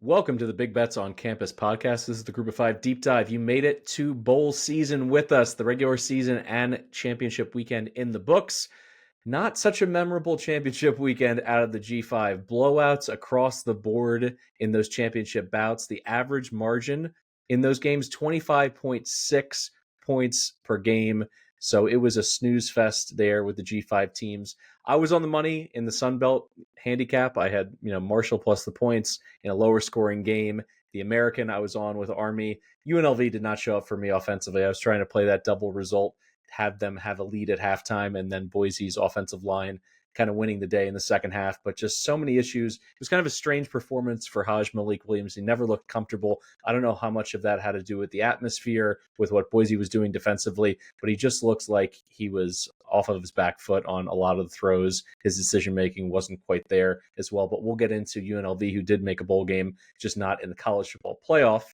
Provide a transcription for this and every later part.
Welcome to the Big Bets on Campus podcast. This is the Group of Five Deep Dive. You made it to bowl season with us, the regular season and championship weekend in the books. Not such a memorable championship weekend out of the G5. Blowouts across the board in those championship bouts. The average margin in those games, 25.6 points per game. So it was a snooze fest there with the G5 teams. I was on the money in the Sun Belt handicap. I had, Marshall plus the points in a lower scoring game. The American I was on with Army. UNLV did not show up for me offensively. I was trying to play that double result, have them have a lead at halftime, and then Boise's offensive line kind of winning the day in the second half, but just so many issues. It was kind of a strange performance for Haj Malik Williams. He never looked comfortable. I don't know how much of that had to do with the atmosphere, with what Boise was doing defensively, but he just looks like he was off of his back foot on a lot of the throws. His decision-making wasn't quite there as well, but we'll get into UNLV, who did make a bowl game, just not in the college football playoff.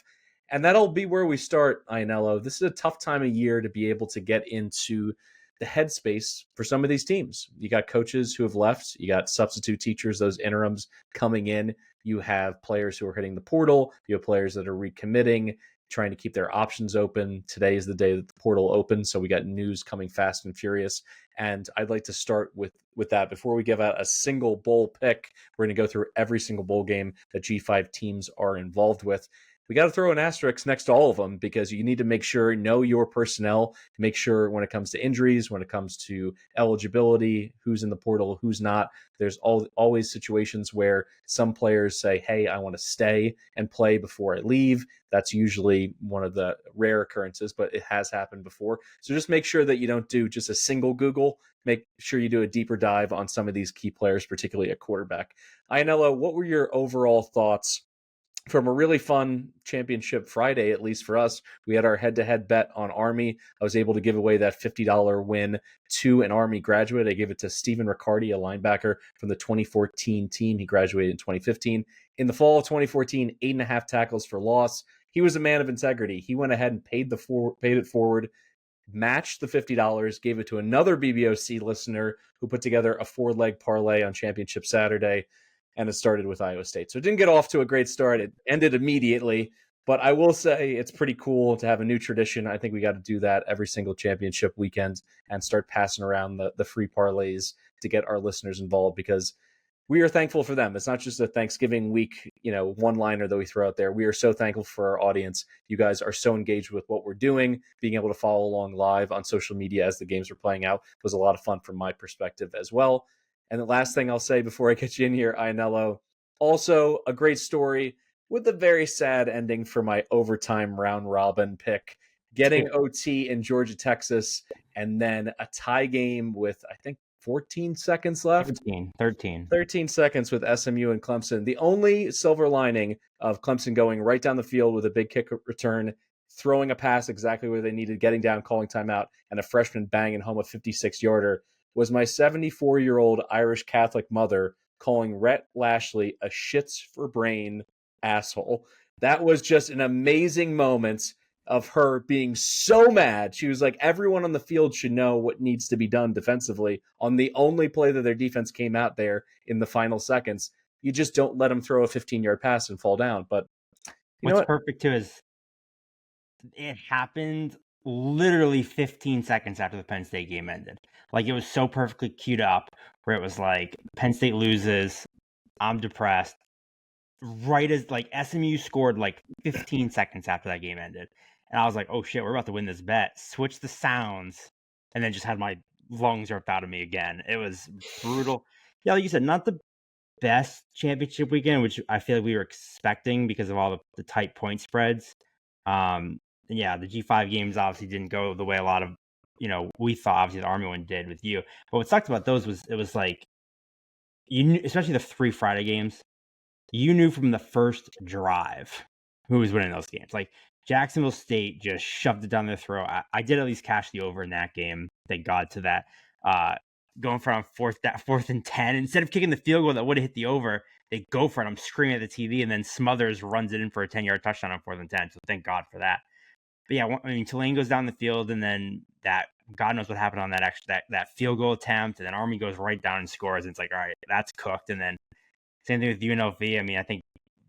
And that'll be where we start, Ianello. This is a tough time of year to be able to get into the headspace for some of these teams. You got coaches who have left. You got substitute teachers, those interims coming in. You have players who are hitting the portal. You have players that are recommitting, trying to keep their options open. Today is the day that the portal opens, so we got news coming fast and furious. And I'd like to start with that. Before we give out a single bowl pick, we're going to go through every single bowl game that G5 teams are involved with. We got to throw an asterisk next to all of them because you need to know your personnel, make sure when it comes to injuries, when it comes to eligibility, who's in the portal, who's not. There's always situations where some players say, hey, I want to stay and play before I leave. That's usually one of the rare occurrences, but it has happened before. So just make sure that you don't do just a single Google. Make sure you do a deeper dive on some of these key players, particularly at quarterback. Ianello, what were your overall thoughts from a really fun championship Friday, at least for us? We had our head-to-head bet on Army. I was able to give away that $50 win to an Army graduate. I gave it to Stephen Riccardi, a linebacker from the 2014 team. He graduated in 2015. In the fall of 2014, 8.5 tackles for loss. He was a man of integrity. He went ahead and paid it forward, matched the $50, gave it to another BBOC listener who put together a 4-leg parlay on Championship Saturday. And it started with Iowa State. So it didn't get off to a great start. It ended immediately. But I will say it's pretty cool to have a new tradition. I think we got to do that every single championship weekend and start passing around the free parlays to get our listeners involved, because we are thankful for them. It's not just a Thanksgiving week, one-liner that we throw out there. We are so thankful for our audience. You guys are so engaged with what we're doing. Being able to follow along live on social media as the games were playing out was a lot of fun from my perspective as well. And the last thing I'll say before I get you in here, Ianello, also a great story with a very sad ending for my overtime round robin pick. Getting OT in Georgia, Texas, and then a tie game with, I think, 14 seconds left. 13 seconds with SMU and Clemson. The only silver lining of Clemson going right down the field with a big kick return, throwing a pass exactly where they needed, getting down, calling timeout, and a freshman banging home a 56-yarder was my 74-year-old Irish Catholic mother calling Rhett Lashley a shits for brain asshole. That was just an amazing moment of her being so mad. She was like, everyone on the field should know what needs to be done defensively on the only play that their defense came out there in the final seconds. You just don't let them throw a 15-yard pass and fall down. But what's perfect too is it happened literally 15 seconds after the Penn State game ended. Like, it was so perfectly queued up where it was like, Penn State loses, I'm depressed. Right as SMU scored 15 seconds after that game ended. And I was like, oh shit, we're about to win this bet. Switch the sounds. And then just had my lungs ripped out of me again. It was brutal. Yeah, like you said, not the best championship weekend, which I feel like we were expecting because of all the tight point spreads. And yeah, the G5 games obviously didn't go the way a lot of, we thought obviously the Army one did with you. But what sucked about those was it was like, you knew, especially the 3 Friday games, you knew from the first drive who was winning those games. Like, Jacksonville State just shoved it down their throat. I did at least cash the over in that game. Thank God to that. Going for on fourth and 10, instead of kicking the field goal that would have hit the over, they go for it. I'm screaming at the TV, and then Smothers runs it in for a 10-yard touchdown on 4th and 10. So thank God for that. But yeah, I mean, Tulane goes down the field, and then that God knows what happened on that field goal attempt, and then Army goes right down and scores. And it's like, all right, that's cooked. And then same thing with UNLV. I mean, I think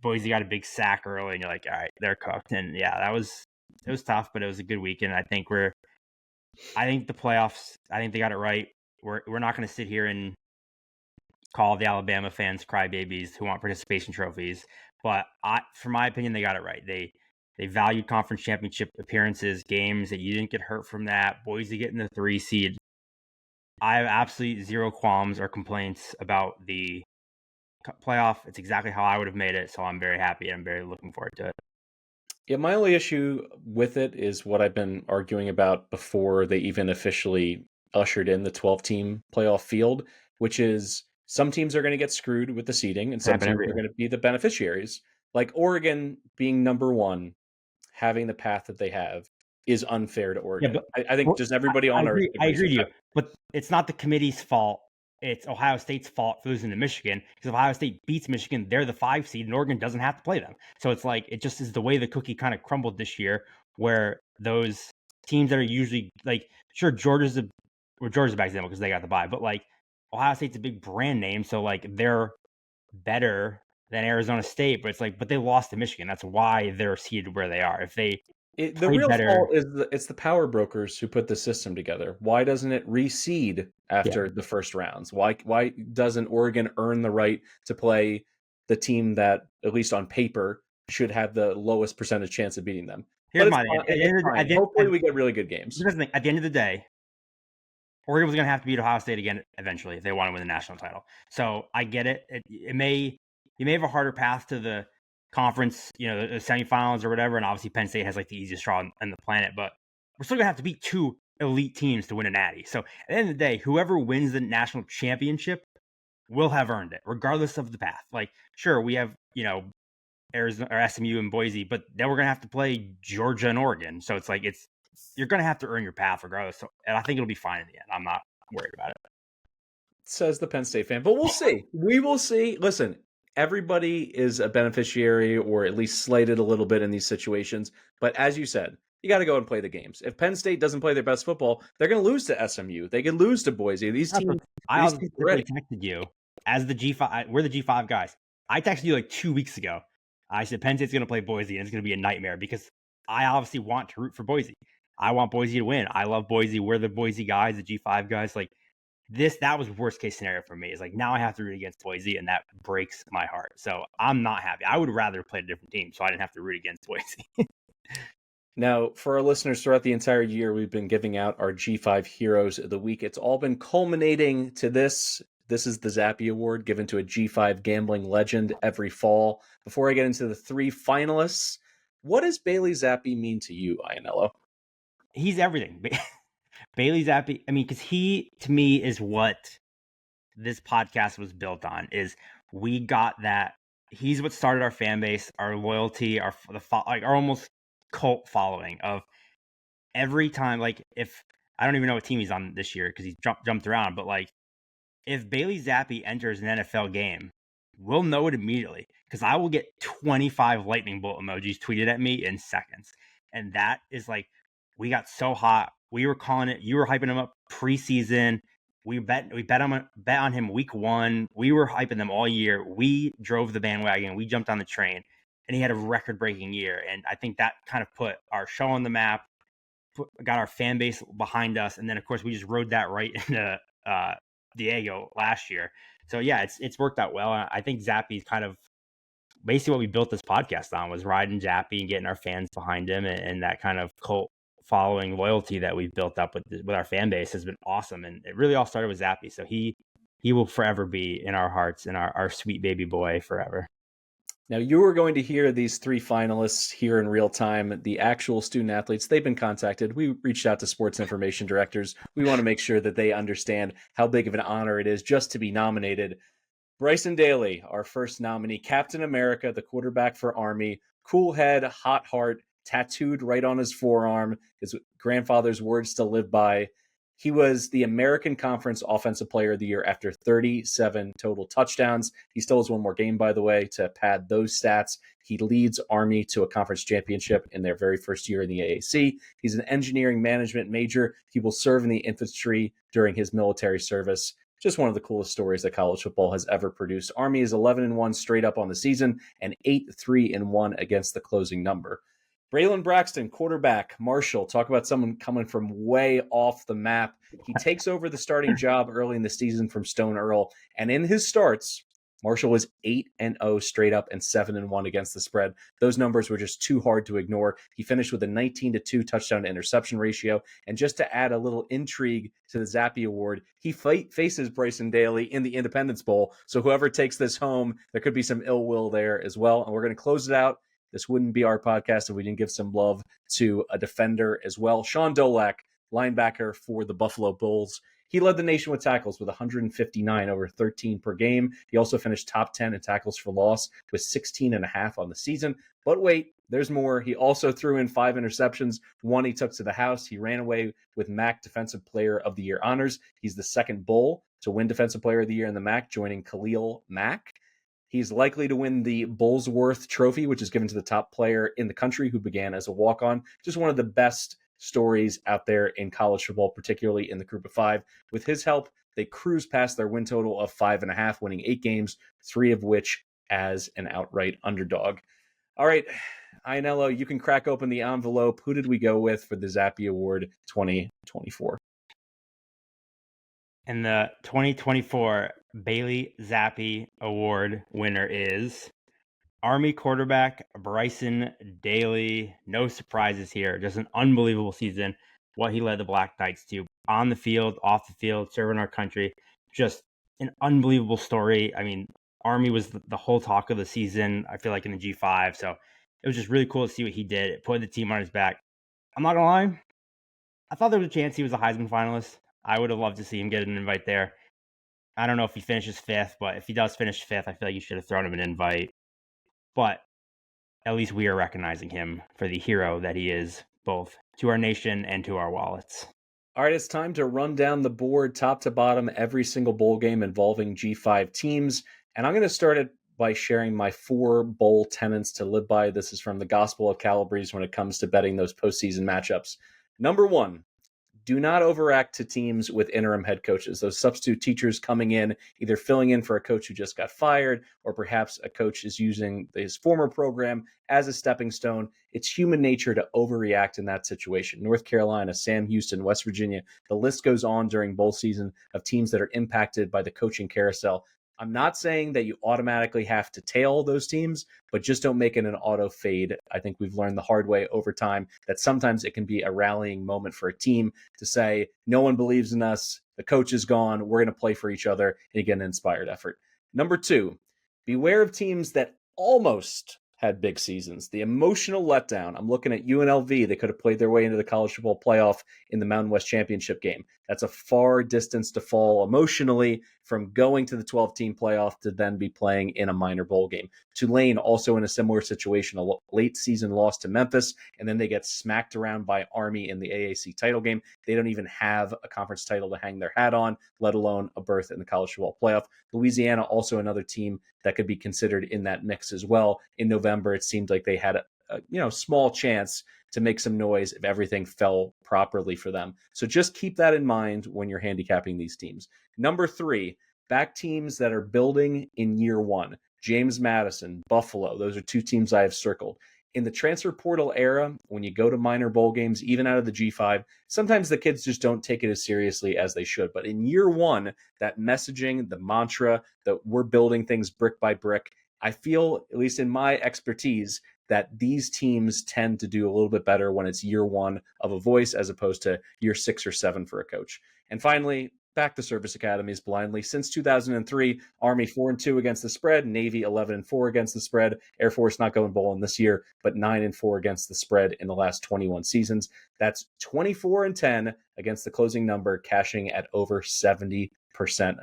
Boise got a big sack early, and you're like, all right, they're cooked. And yeah, it was tough, but it was a good weekend. I think the playoffs. I think they got it right. We're not going to sit here and call the Alabama fans crybabies who want participation trophies, but for my opinion, they got it right. They valued conference championship appearances, games that you didn't get hurt from that. Boise getting the 3 seed. I have absolutely zero qualms or complaints about the playoff. It's exactly how I would have made it, so I'm very happy and I'm very looking forward to it. Yeah, my only issue with it is what I've been arguing about before they even officially ushered in the 12-team playoff field, which is some teams are going to get screwed with the seeding and some teams are going to be the beneficiaries. Like Oregon being number 1, having the path that they have is unfair to Oregon. Yeah, I think just everybody on Earth. I agree with you, but it's not the committee's fault. It's Ohio State's fault for losing to Michigan, because if Ohio State beats Michigan, they're the 5 seed, and Oregon doesn't have to play them. So it's like, it just is the way the cookie kind of crumbled this year, where those teams that are usually like, sure, Georgia's a bad example because they got the bye, but like Ohio State's a big brand name, so like they're better than Arizona State, but it's like, but they lost to Michigan. That's why they're seeded where they are. If they the real fault is it's the power brokers who put the system together. Why doesn't it reseed after the first rounds? Why doesn't Oregon earn the right to play the team that, at least on paper, should have the lowest percentage chance of beating them? Hopefully we get really good games. At the end of the day, Oregon was going to have to beat Ohio State again eventually if they want to win the national title. So I get it. You may have a harder path to the conference, the semifinals or whatever, and obviously Penn State has like the easiest draw on the planet, but we're still gonna have to beat 2 elite teams to win a natty. So at the end of the day, whoever wins the national championship will have earned it, regardless of the path. Like, sure, we have Arizona or SMU and Boise, but then we're gonna have to play Georgia and Oregon. So it's like you're gonna have to earn your path regardless. So, and I think it'll be fine in the end. I'm not worried about it. Says the Penn State fan, but we'll see. We will see. Listen, everybody is a beneficiary or at least slated a little bit in these situations. But as you said, you got to go and play the games. If Penn State doesn't play their best football, they're going to lose to SMU. They can lose to Boise. These teams. I texted you as the G5. We're the G5 guys. I texted you like 2 weeks ago. I said Penn State's going to play Boise, and it's going to be a nightmare because I obviously want to root for Boise. I want Boise to win. I love Boise. We're the Boise guys, the G5 guys. Like, that was worst case scenario for me. It's like, now I have to root against Boise, and that breaks my heart. So I'm not happy. I would rather play a different team so I didn't have to root against Boise. Now, for our listeners, throughout the entire year, we've been giving out our G5 Heroes of the Week. It's all been culminating to this. This is the Zappe Award given to a G5 gambling legend every fall. Before I get into the 3 finalists, what does Bailey Zappe mean to you, Iannello? He's everything. Bailey Zappe, I mean, because he, to me, is what this podcast was built on, is we got that. He's what started our fan base, our loyalty, our almost cult following of every time. Like, if I don't even know what team he's on this year because he's jumped around, but like, if Bailey Zappe enters an NFL game, we'll know it immediately because I will get 25 lightning bolt emojis tweeted at me in seconds. And that is like, we got so hot. We were calling it. You were hyping him up preseason. We bet on him week 1. We were hyping them all year. We drove the bandwagon. We jumped on the train, and he had a record-breaking year. And I think that kind of put our show on the map, got our fan base behind us, and then of course we just rode that right into Diego last year. So yeah, it's worked out well. And I think Zappe's kind of basically what we built this podcast on, was riding Zappe and getting our fans behind him, and that kind of cult following loyalty that we've built up with our fan base has been awesome. And it really all started with Zappe. So he will forever be in our hearts and our sweet baby boy forever. Now, you are going to hear these 3 finalists here in real time. The actual student athletes, they've been contacted. We reached out to sports information directors. We want to make sure that they understand how big of an honor it is just to be nominated. Bryson Daly, our first nominee, Captain America, the quarterback for Army, cool head, hot heart, tattooed right on his forearm, his grandfather's words to live by. He was the American Conference Offensive Player of the Year after 37 total touchdowns. He still has one more game, by the way, to pad those stats. He leads Army to a conference championship in their very first year in the AAC. He's an engineering management major. He will serve in the infantry during his military service. Just one of the coolest stories that college football has ever produced. Army is 11-1 straight up on the season and 8-3-1 against the closing number. Braylon Braxton, quarterback. Marshall, talk about someone coming from way off the map. He takes over the starting job early in the season from Stone Earl, and in his starts, Marshall was 8-0 straight up and 7-1 against the spread. Those numbers were just too hard to ignore. He finished with a 19-2 touchdown to interception ratio. And just to add a little intrigue to the Zappe Award, he faces Bryson Daly in the Independence Bowl. So whoever takes this home, there could be some ill will there as well. And we're going to close it out. This wouldn't be our podcast if we didn't give some love to a defender as well. Sean Dolak, linebacker for the Buffalo Bulls. He led the nation with tackles with 159 over 13 per game. He also finished top 10 in tackles for loss with 16.5 on the season. But wait, there's more. He also threw in 5 interceptions. One he took to the house. He ran away with MAC Defensive Player of the Year honors. He's the second Bull to win Defensive Player of the Year in the MAC, joining Khalil Mack. He's likely to win the Bullsworth Trophy, which is given to the top player in the country who began as a walk-on. Just one of the best stories out there in college football, particularly in the group of 5. With his help, they cruise past their win total of 5.5, winning 8 games, 3 of which as an outright underdog. All right, Ianello, you can crack open the envelope. Who did we go with for the Zappe Award 2024? And the 2024 Bailey Zappe Award winner is Army quarterback Bryson Daly. No surprises here. Just an unbelievable season. What he led the Black Knights to on the field, off the field, serving our country. Just an unbelievable story. I mean, Army was the whole talk of the season, I feel like, in the G5. So it was just really cool to see what he did. It put the team on his back. I'm not going to lie. I thought there was a chance he was a Heisman finalist. I would have loved to see him get an invite there. I don't know if he finishes 5th, but if he does finish 5th, I feel like you should have thrown him an invite. But at least we are recognizing him for the hero that he is, both to our nation and to our wallets. All right, it's time to run down the board, top to bottom, every single bowl game involving G5 teams. And I'm going to start it by sharing my 4 bowl tenets to live by. This is from the Gospel of Calabrese when it comes to betting those postseason matchups. Number 1, do not overact to teams with interim head coaches, those substitute teachers coming in, either filling in for a coach who just got fired, or perhaps a coach is using his former program as a stepping stone. It's human nature to overreact in that situation. North Carolina, Sam Houston, West Virginia, the list goes on during bowl season of teams that are impacted by the coaching carousel. I'm not saying that you automatically have to tail those teams, but just don't make it an auto fade. I think we've learned the hard way over time that sometimes it can be a rallying moment for a team to say, no one believes in us, the coach is gone, we're going to play for each other, and you get an inspired effort. Number 2, beware of teams that almost had big seasons. The emotional letdown. I'm looking at UNLV. They could have played their way into the college football playoff in the Mountain West Championship game. That's a far distance to fall emotionally from going to the 12-team playoff to then be playing in a minor bowl game. Tulane also in a similar situation, a late season loss to Memphis, and then they get smacked around by Army in the AAC title game. They don't even have a conference title to hang their hat on, let alone a berth in the college football playoff. Louisiana, also another team that could be considered in that mix as well. In November, it seemed like they had a small chance to make some noise if everything fell properly for them. So just keep that in mind when you're handicapping these teams. Number 3, back teams that are building in year 1. James Madison, Buffalo, those are 2 teams I have circled. In the transfer portal era, when you go to minor bowl games, even out of the G5, sometimes the kids just don't take it as seriously as they should. But in year 1, that messaging, the mantra that we're building things brick by brick, I feel, at least in my expertise, that these teams tend to do a little bit better when it's year 1 of a voice as opposed to year 6 or 7 for a coach. And finally, back to service academies blindly. Since 2003, Army 4-2 against the spread, Navy 11-4 against the spread, Air Force not going bowling this year, but 9-4 against the spread in the last 21 seasons. That's 24-10 against the closing number, cashing at over 70%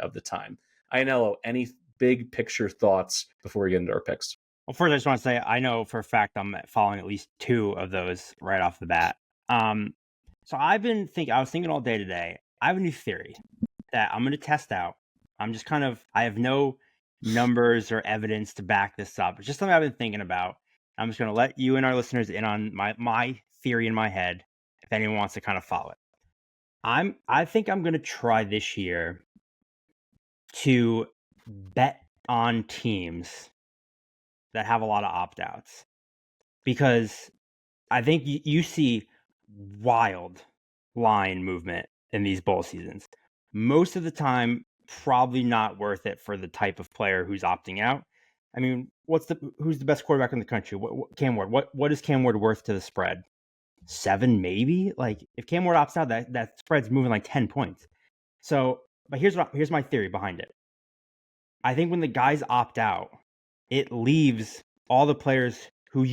of the time. Ianello, any big picture thoughts before we get into our picks? Well, first, I just want to say I know for a fact I'm following at least 2 of those right off the bat. So I was thinking all day today. I have a new theory that I'm going to test out. I have no numbers or evidence to back this up. It's just something I've been thinking about. I'm just going to let you and our listeners in on my theory in my head if anyone wants to kind of follow it. I think I'm going to try this year to bet on teams that have a lot of opt-outs, because I think you see wild line movement in these bowl seasons. Most of the time, probably not worth it for the type of player who's opting out. I mean, who's the best quarterback in the country? Cam Ward. What is Cam Ward worth to the spread? 7, maybe. Like, if Cam Ward opts out, that spread's moving like 10 points. So, but here's my theory behind it. I think when the guys opt out, it leaves all the players who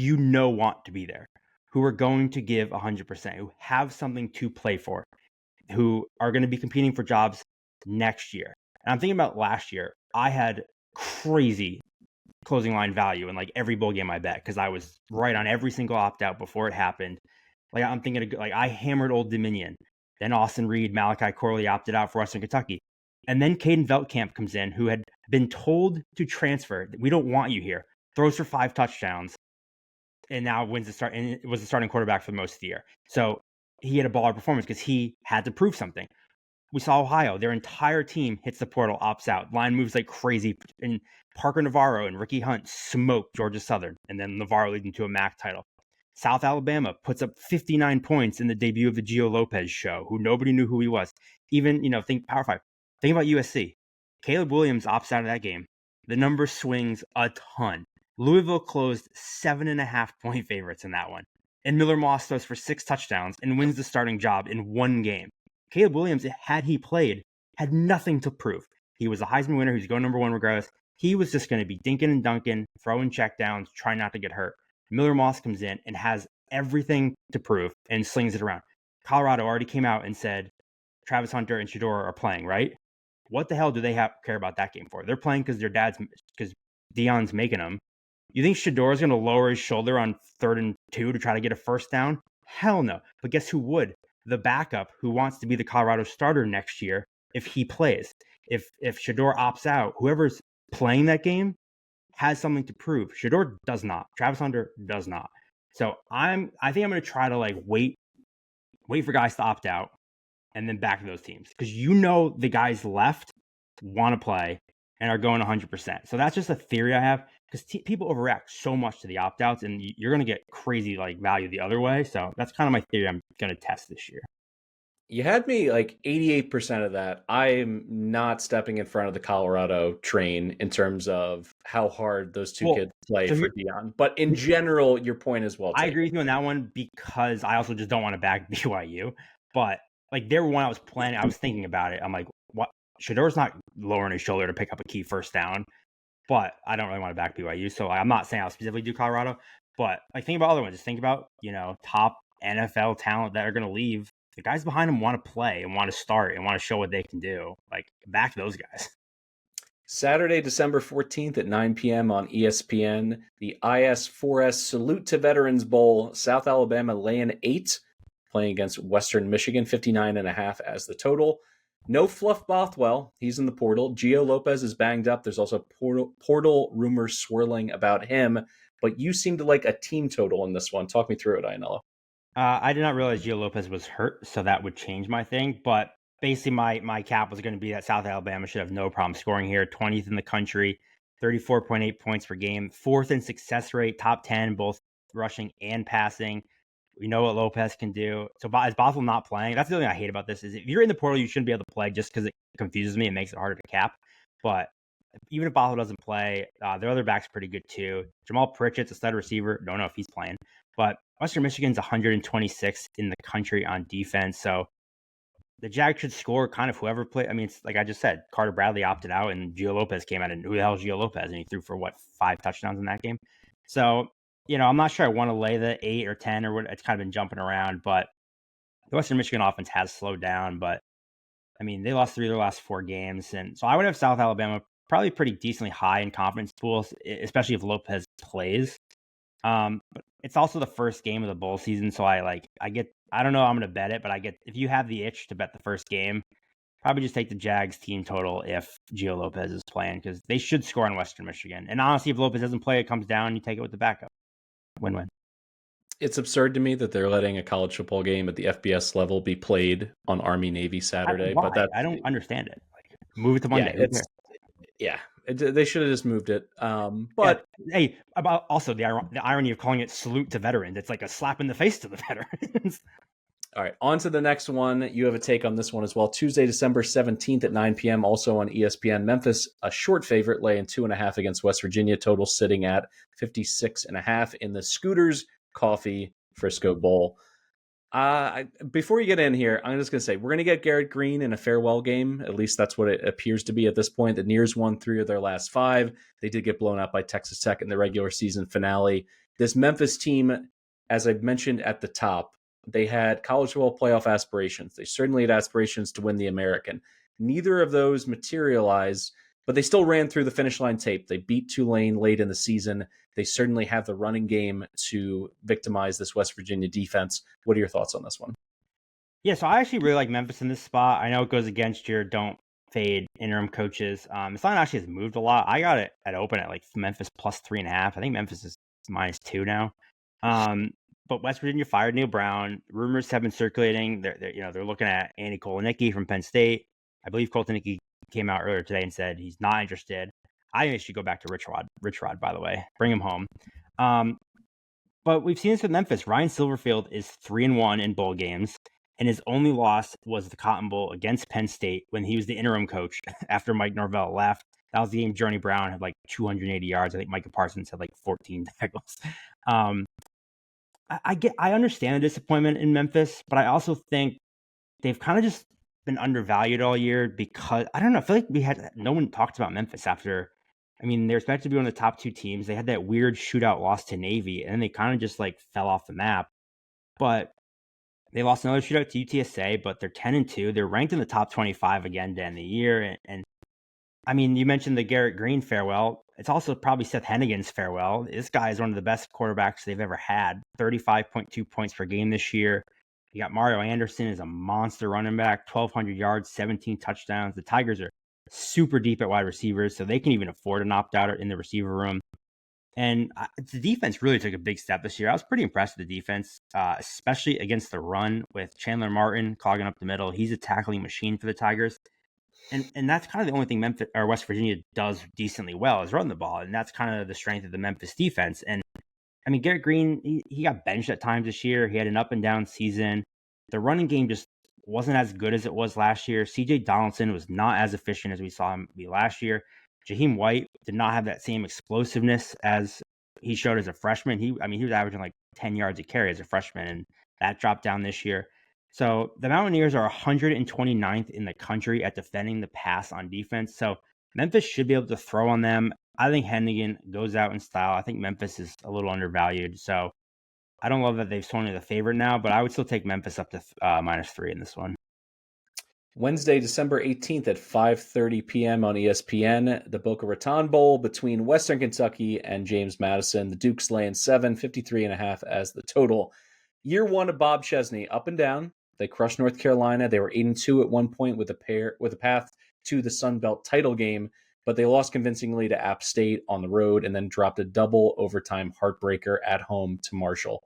want to be there, who are going to give 100%, who have something to play for, who are going to be competing for jobs next year. And I'm thinking about last year. I had crazy closing line value in like every bowl game I bet, because I was right on every single opt out before it happened. Like, I'm thinking of, like, I hammered Old Dominion. Then Austin Reed, Malachi Corley opted out for Western Kentucky. And then Caden Veltkamp comes in, who had been told to transfer. We don't want you here. Throws for 5 touchdowns, and now wins the start, and was the starting quarterback for most of the year. So he had a baller performance because he had to prove something. We saw Ohio; their entire team hits the portal, opts out, line moves like crazy, and Parker Navarro and Ricky Hunt smoked Georgia Southern, and then Navarro leading to a MAC title. South Alabama puts up 59 points in the debut of the Gio Lopez show, who nobody knew who he was. Even, think Power 5. Think about USC. Caleb Williams opts out of that game. The number swings a ton. Louisville closed 7.5-point favorites in that one. And Miller Moss throws for 6 touchdowns and wins the starting job in one game. Caleb Williams, had he played, had nothing to prove. He was a Heisman winner. He was going number 1 regardless. He was just going to be dinking and dunking, throwing checkdowns, trying not to get hurt. Miller Moss comes in and has everything to prove and slings it around. Colorado already came out and said Travis Hunter and Shedeur are playing, right? What the hell do they care about that game for? They're playing because because Deion's making them. You think Shedeur is going to lower his shoulder on 3rd and 2 to try to get a first down? Hell no. But guess who would? The backup, who wants to be the Colorado starter next year if he plays. If Shedeur opts out, whoever's playing that game has something to prove. Shedeur does not. Travis Hunter does not. So I think I'm going to try to wait for guys to opt out and then back to those teams, because the guys left want to play and are going 100%. So that's just a theory I have, because people overreact so much to the opt outs, and you're going to get crazy value the other way. So that's kind of my theory I'm going to test this year. You had me 88% of that. I'm not stepping in front of the Colorado train in terms of how hard those two kids play for Deion. But in general, your point is well taken. I agree with you on that one, because I also just don't want to back BYU. But they were one I was planning. I was thinking about it. I'm like, what? Shedeur's not lowering his shoulder to pick up a key first down. But I don't really want to back BYU. So I'm not saying I'll specifically do Colorado. But think about other ones. Just think about, top NFL talent that are going to leave. The guys behind them want to play and want to start and want to show what they can do. Back those guys. Saturday, December 14th at 9 p.m. on ESPN, the IS4S Salute to Veterans Bowl. South Alabama laying 8, playing against Western Michigan, 59.5 as the total. No Fluff Bothwell. He's in the portal. Gio Lopez is banged up. There's also portal rumors swirling about him. But you seem to like a team total in this one. Talk me through it, Ianello. I did not realize Gio Lopez was hurt, so that would change my thing. But basically, my cap was going to be that South Alabama should have no problem scoring here. 20th in the country, 34.8 points per game, 4th in success rate, top 10, both rushing and passing. We know what Lopez can do. So is Bothwell not playing? That's the only thing I hate about this, is if you're in the portal, you shouldn't be able to play, just because it confuses me and makes it harder to cap. But even if Bothwell doesn't play, their other back's pretty good too. Jamal Pritchett's a stud receiver. Don't know if he's playing. But Western Michigan's 126th in the country on defense. So the Jags should score kind of whoever play. I mean, it's like I just said, Carter Bradley opted out and Gio Lopez came out, and who the hell is Gio Lopez? And he threw for 5 touchdowns in that game. So, I'm not sure I want to lay the 8 or 10 or what. It's kind of been jumping around, but the Western Michigan offense has slowed down. But I mean, they lost 3 of their last 4 games. And so I would have South Alabama probably pretty decently high in confidence pools, especially if Lopez plays. But it's also the first game of the bowl season, so I don't know how I'm going to bet it, but if you have the itch to bet the first game, probably just take the Jags team total if Gio Lopez is playing, because they should score on Western Michigan. And honestly, if Lopez doesn't play, it comes down, you take it with the backup. Win-win. It's absurd to me that they're letting a college football game at the FBS level be played on Army-Navy Saturday. I don't understand it. Move it to Monday. Yeah, Yeah, they should have just moved it. But hey, about also the irony of calling it salute to veterans. It's like a slap in the face to the veterans. all right, on to the next one. You have a take on this one as well. Tuesday, December 17th at 9 p.m., also on ESPN. Memphis, a short favorite, laying 2.5 against West Virginia. Total sitting at 56.5 in the Scooters Coffee Frisco Bowl. Before you get in here, I'm just going to say we're going to get Garrett Green in a farewell game. At least that's what it appears to be at this point. The Nears won 3 of their last 5. They did get blown out by Texas Tech in the regular season finale. This Memphis team, as I mentioned at the top, they had college football playoff aspirations. They certainly had aspirations to win the American. Neither of those materialized, but they still ran through the finish line tape. They beat Tulane late in the season. They certainly have the running game to victimize this West Virginia defense. What are your thoughts on this one? Yeah, so I actually really like Memphis in this spot. I know it goes against your don't fade interim coaches. This line actually has moved a lot. I got it at open at like Memphis plus 3.5. I think Memphis is -2 now. But West Virginia fired Neil Brown. Rumors have been circulating. They're looking at Andy Kotelnicki from Penn State. I believe Kotelnicki came out earlier today and said he's not interested. I think they should go back to Rich Rod, by the way. Bring him home. But we've seen this with Memphis. Ryan Silverfield is 3-1 in bowl games, and his only loss was the Cotton Bowl against Penn State when he was the interim coach after Mike Norvell left. That was the game Journey Brown had like 280 yards. I think Micah Parsons had like 14 tackles. I understand the disappointment in Memphis, but I also think they've kind of just been undervalued all year because I don't know. I feel like no one talked about Memphis after. I mean, they're expected to be one of the top 2 teams. They had that weird shootout loss to Navy, and then they kind of just like fell off the map. But they lost another shootout to UTSA, but they're 10-2. They're ranked in the top 25 again to end the year. And I mean, you mentioned the Garrett Green farewell. It's also probably Seth Hennigan's farewell. This guy is one of the best quarterbacks they've ever had. 35.2 points per game this year. You got Mario Anderson is a monster running back, 1,200 yards, 17 touchdowns. The Tigers are super deep at wide receivers, so they can even afford an opt-out in the receiver room. And the defense really took a big step this year. I was pretty impressed with the defense, especially against the run with Chandler Martin clogging up the middle. He's a tackling machine for the Tigers. And that's kind of the only thing Memphis or West Virginia does decently well is run the ball. And that's kind of the strength of the Memphis defense. And I mean, Garrett Green, he got benched at times this year. He had an up and down season. The running game just wasn't as good as it was last year. CJ Donaldson was not as efficient as we saw him be last year. Jaheim White did not have that same explosiveness as he showed as a freshman. He was averaging like 10 yards a carry as a freshman, and that dropped down this year. So the Mountaineers are 129th in the country at defending the pass on defense. So Memphis should be able to throw on them. I think Hennigan goes out in style. I think Memphis is a little undervalued. So I don't love that they've swung to the favorite now, but I would still take Memphis up to -3 in this one. Wednesday, December 18th at 5:30 p.m. on ESPN, the Boca Raton Bowl between Western Kentucky and James Madison. The Dukes laying 53.5 as the total. Year 1 of Bob Chesney, up and down. They crushed North Carolina. They were 8-2 at one point with a path to the Sun Belt title game, but they lost convincingly to App State on the road and then dropped a double overtime heartbreaker at home to Marshall.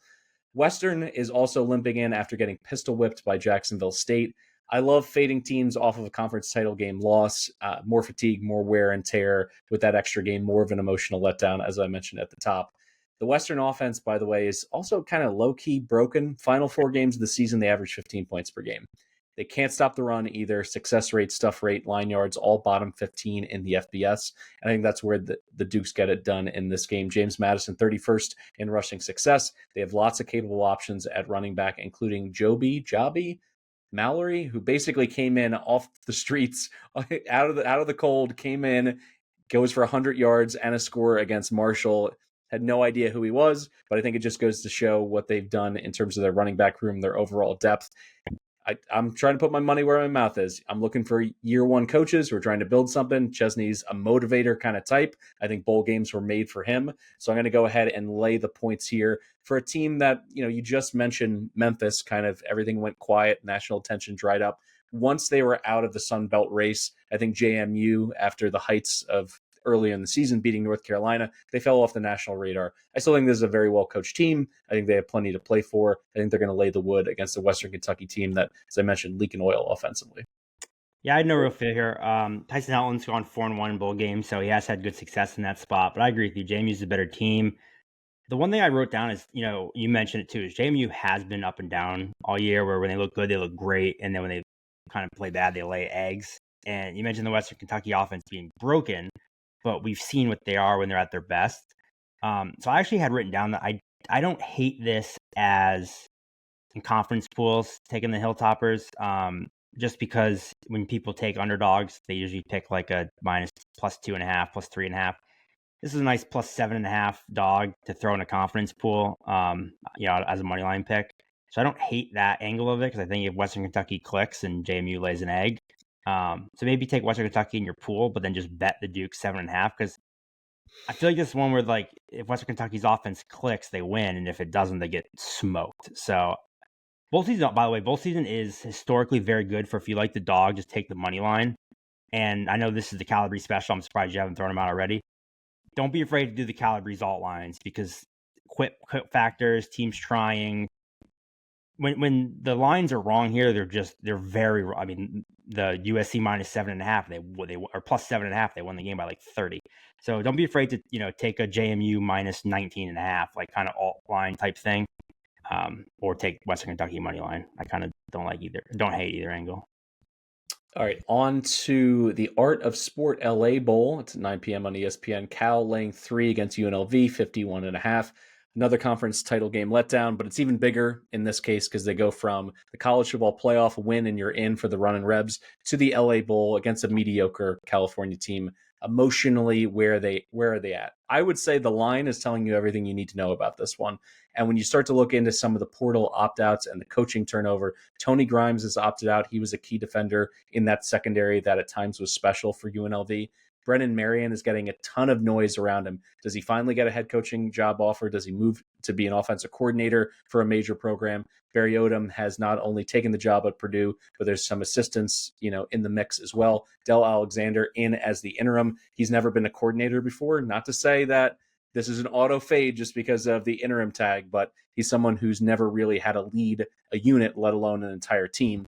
Western is also limping in after getting pistol whipped by Jacksonville State. I love fading teams off of a conference title game loss. More fatigue, more wear and tear with that extra game, more of an emotional letdown, as I mentioned at the top. The Western offense, by the way, is also kind of low-key broken. Final 4 games of the season, they average 15 points per game. They can't stop the run either. Success rate, stuff rate, line yards, all bottom 15 in the FBS. And I think that's where the Dukes get it done in this game. James Madison, 31st in rushing success. They have lots of capable options at running back, including Joby Mallory, who basically came in off the streets, out of the cold, came in, goes for 100 yards and a score against Marshall. Had no idea who he was, but I think it just goes to show what they've done in terms of their running back room, their overall depth. I'm trying to put my money where my mouth is. I'm looking for year 1 coaches who are trying to build something. Chesney's a motivator kind of type. I think bowl games were made for him. So I'm going to go ahead and lay the points here for a team that, you just mentioned Memphis, kind of everything went quiet, national attention dried up. Once they were out of the Sun Belt race, I think JMU, after the heights of earlier in the season, beating North Carolina, they fell off the national radar. I still think this is a very well-coached team. I think they have plenty to play for. I think they're going to lay the wood against the Western Kentucky team that, as I mentioned, leaking oil offensively. Yeah, I had no real fear here. Tyson Helton's gone 4-1 in bowl games, so he has had good success in that spot. But I agree with you. JMU's a better team. The one thing I wrote down is, you mentioned it too, is JMU has been up and down all year, where when they look good, they look great. And then when they kind of play bad, they lay eggs. And you mentioned the Western Kentucky offense being broken, but we've seen what they are when they're at their best. So I actually had written down that I don't hate this as in conference pools taking the Hilltoppers, just because when people take underdogs, they usually pick like a minus plus 2.5, plus 3.5. This is a nice plus 7.5 dog to throw in a confidence pool, as a money line pick. So I don't hate that angle of it, because I think if Western Kentucky clicks and JMU lays an egg, so maybe take Western Kentucky in your pool, but then just bet the Duke 7.5, because I feel like this is one where, like, if Western Kentucky's offense clicks, they win, and if it doesn't, they get smoked. So bowl season, by the way, bowl season is historically very good for, if you like the dog, just take the money line. And I know this is the Calabrese special. I'm surprised you haven't thrown them out already. Don't be afraid to do the Calabrese alt lines, because quit factors, teams trying. When the lines are wrong here, they're very wrong. I mean, the USC minus 7.5, they or plus 7.5, they won the game by like 30. So don't be afraid to take a JMU minus 19.5, like kind of alt line type thing, or take Western Kentucky money line. I kind of don't hate either angle. All right, on to the Art of Sport LA Bowl. It's at 9 p.m. on ESPN. Cal laying 3 against UNLV, 51.5. Another conference title game letdown, but it's even bigger in this case because they go from the college football playoff win and you're in for the Runnin' Rebs to the LA Bowl against a mediocre California team. Emotionally, where are they at? I would say the line is telling you everything you need to know about this one. And when you start to look into some of the portal opt-outs and the coaching turnover, Tony Grimes has opted out. He was a key defender in that secondary that at times was special for UNLV. Brennan Marion is getting a ton of noise around him. Does he finally get a head coaching job offer? Does he move to be an offensive coordinator for a major program? Barry Odom has not only taken the job at Purdue, but there's some assistants, in the mix as well. Del Alexander in as the interim. He's never been a coordinator before. Not to say that this is an auto fade just because of the interim tag, but he's someone who's never really had to lead a unit, let alone an entire team.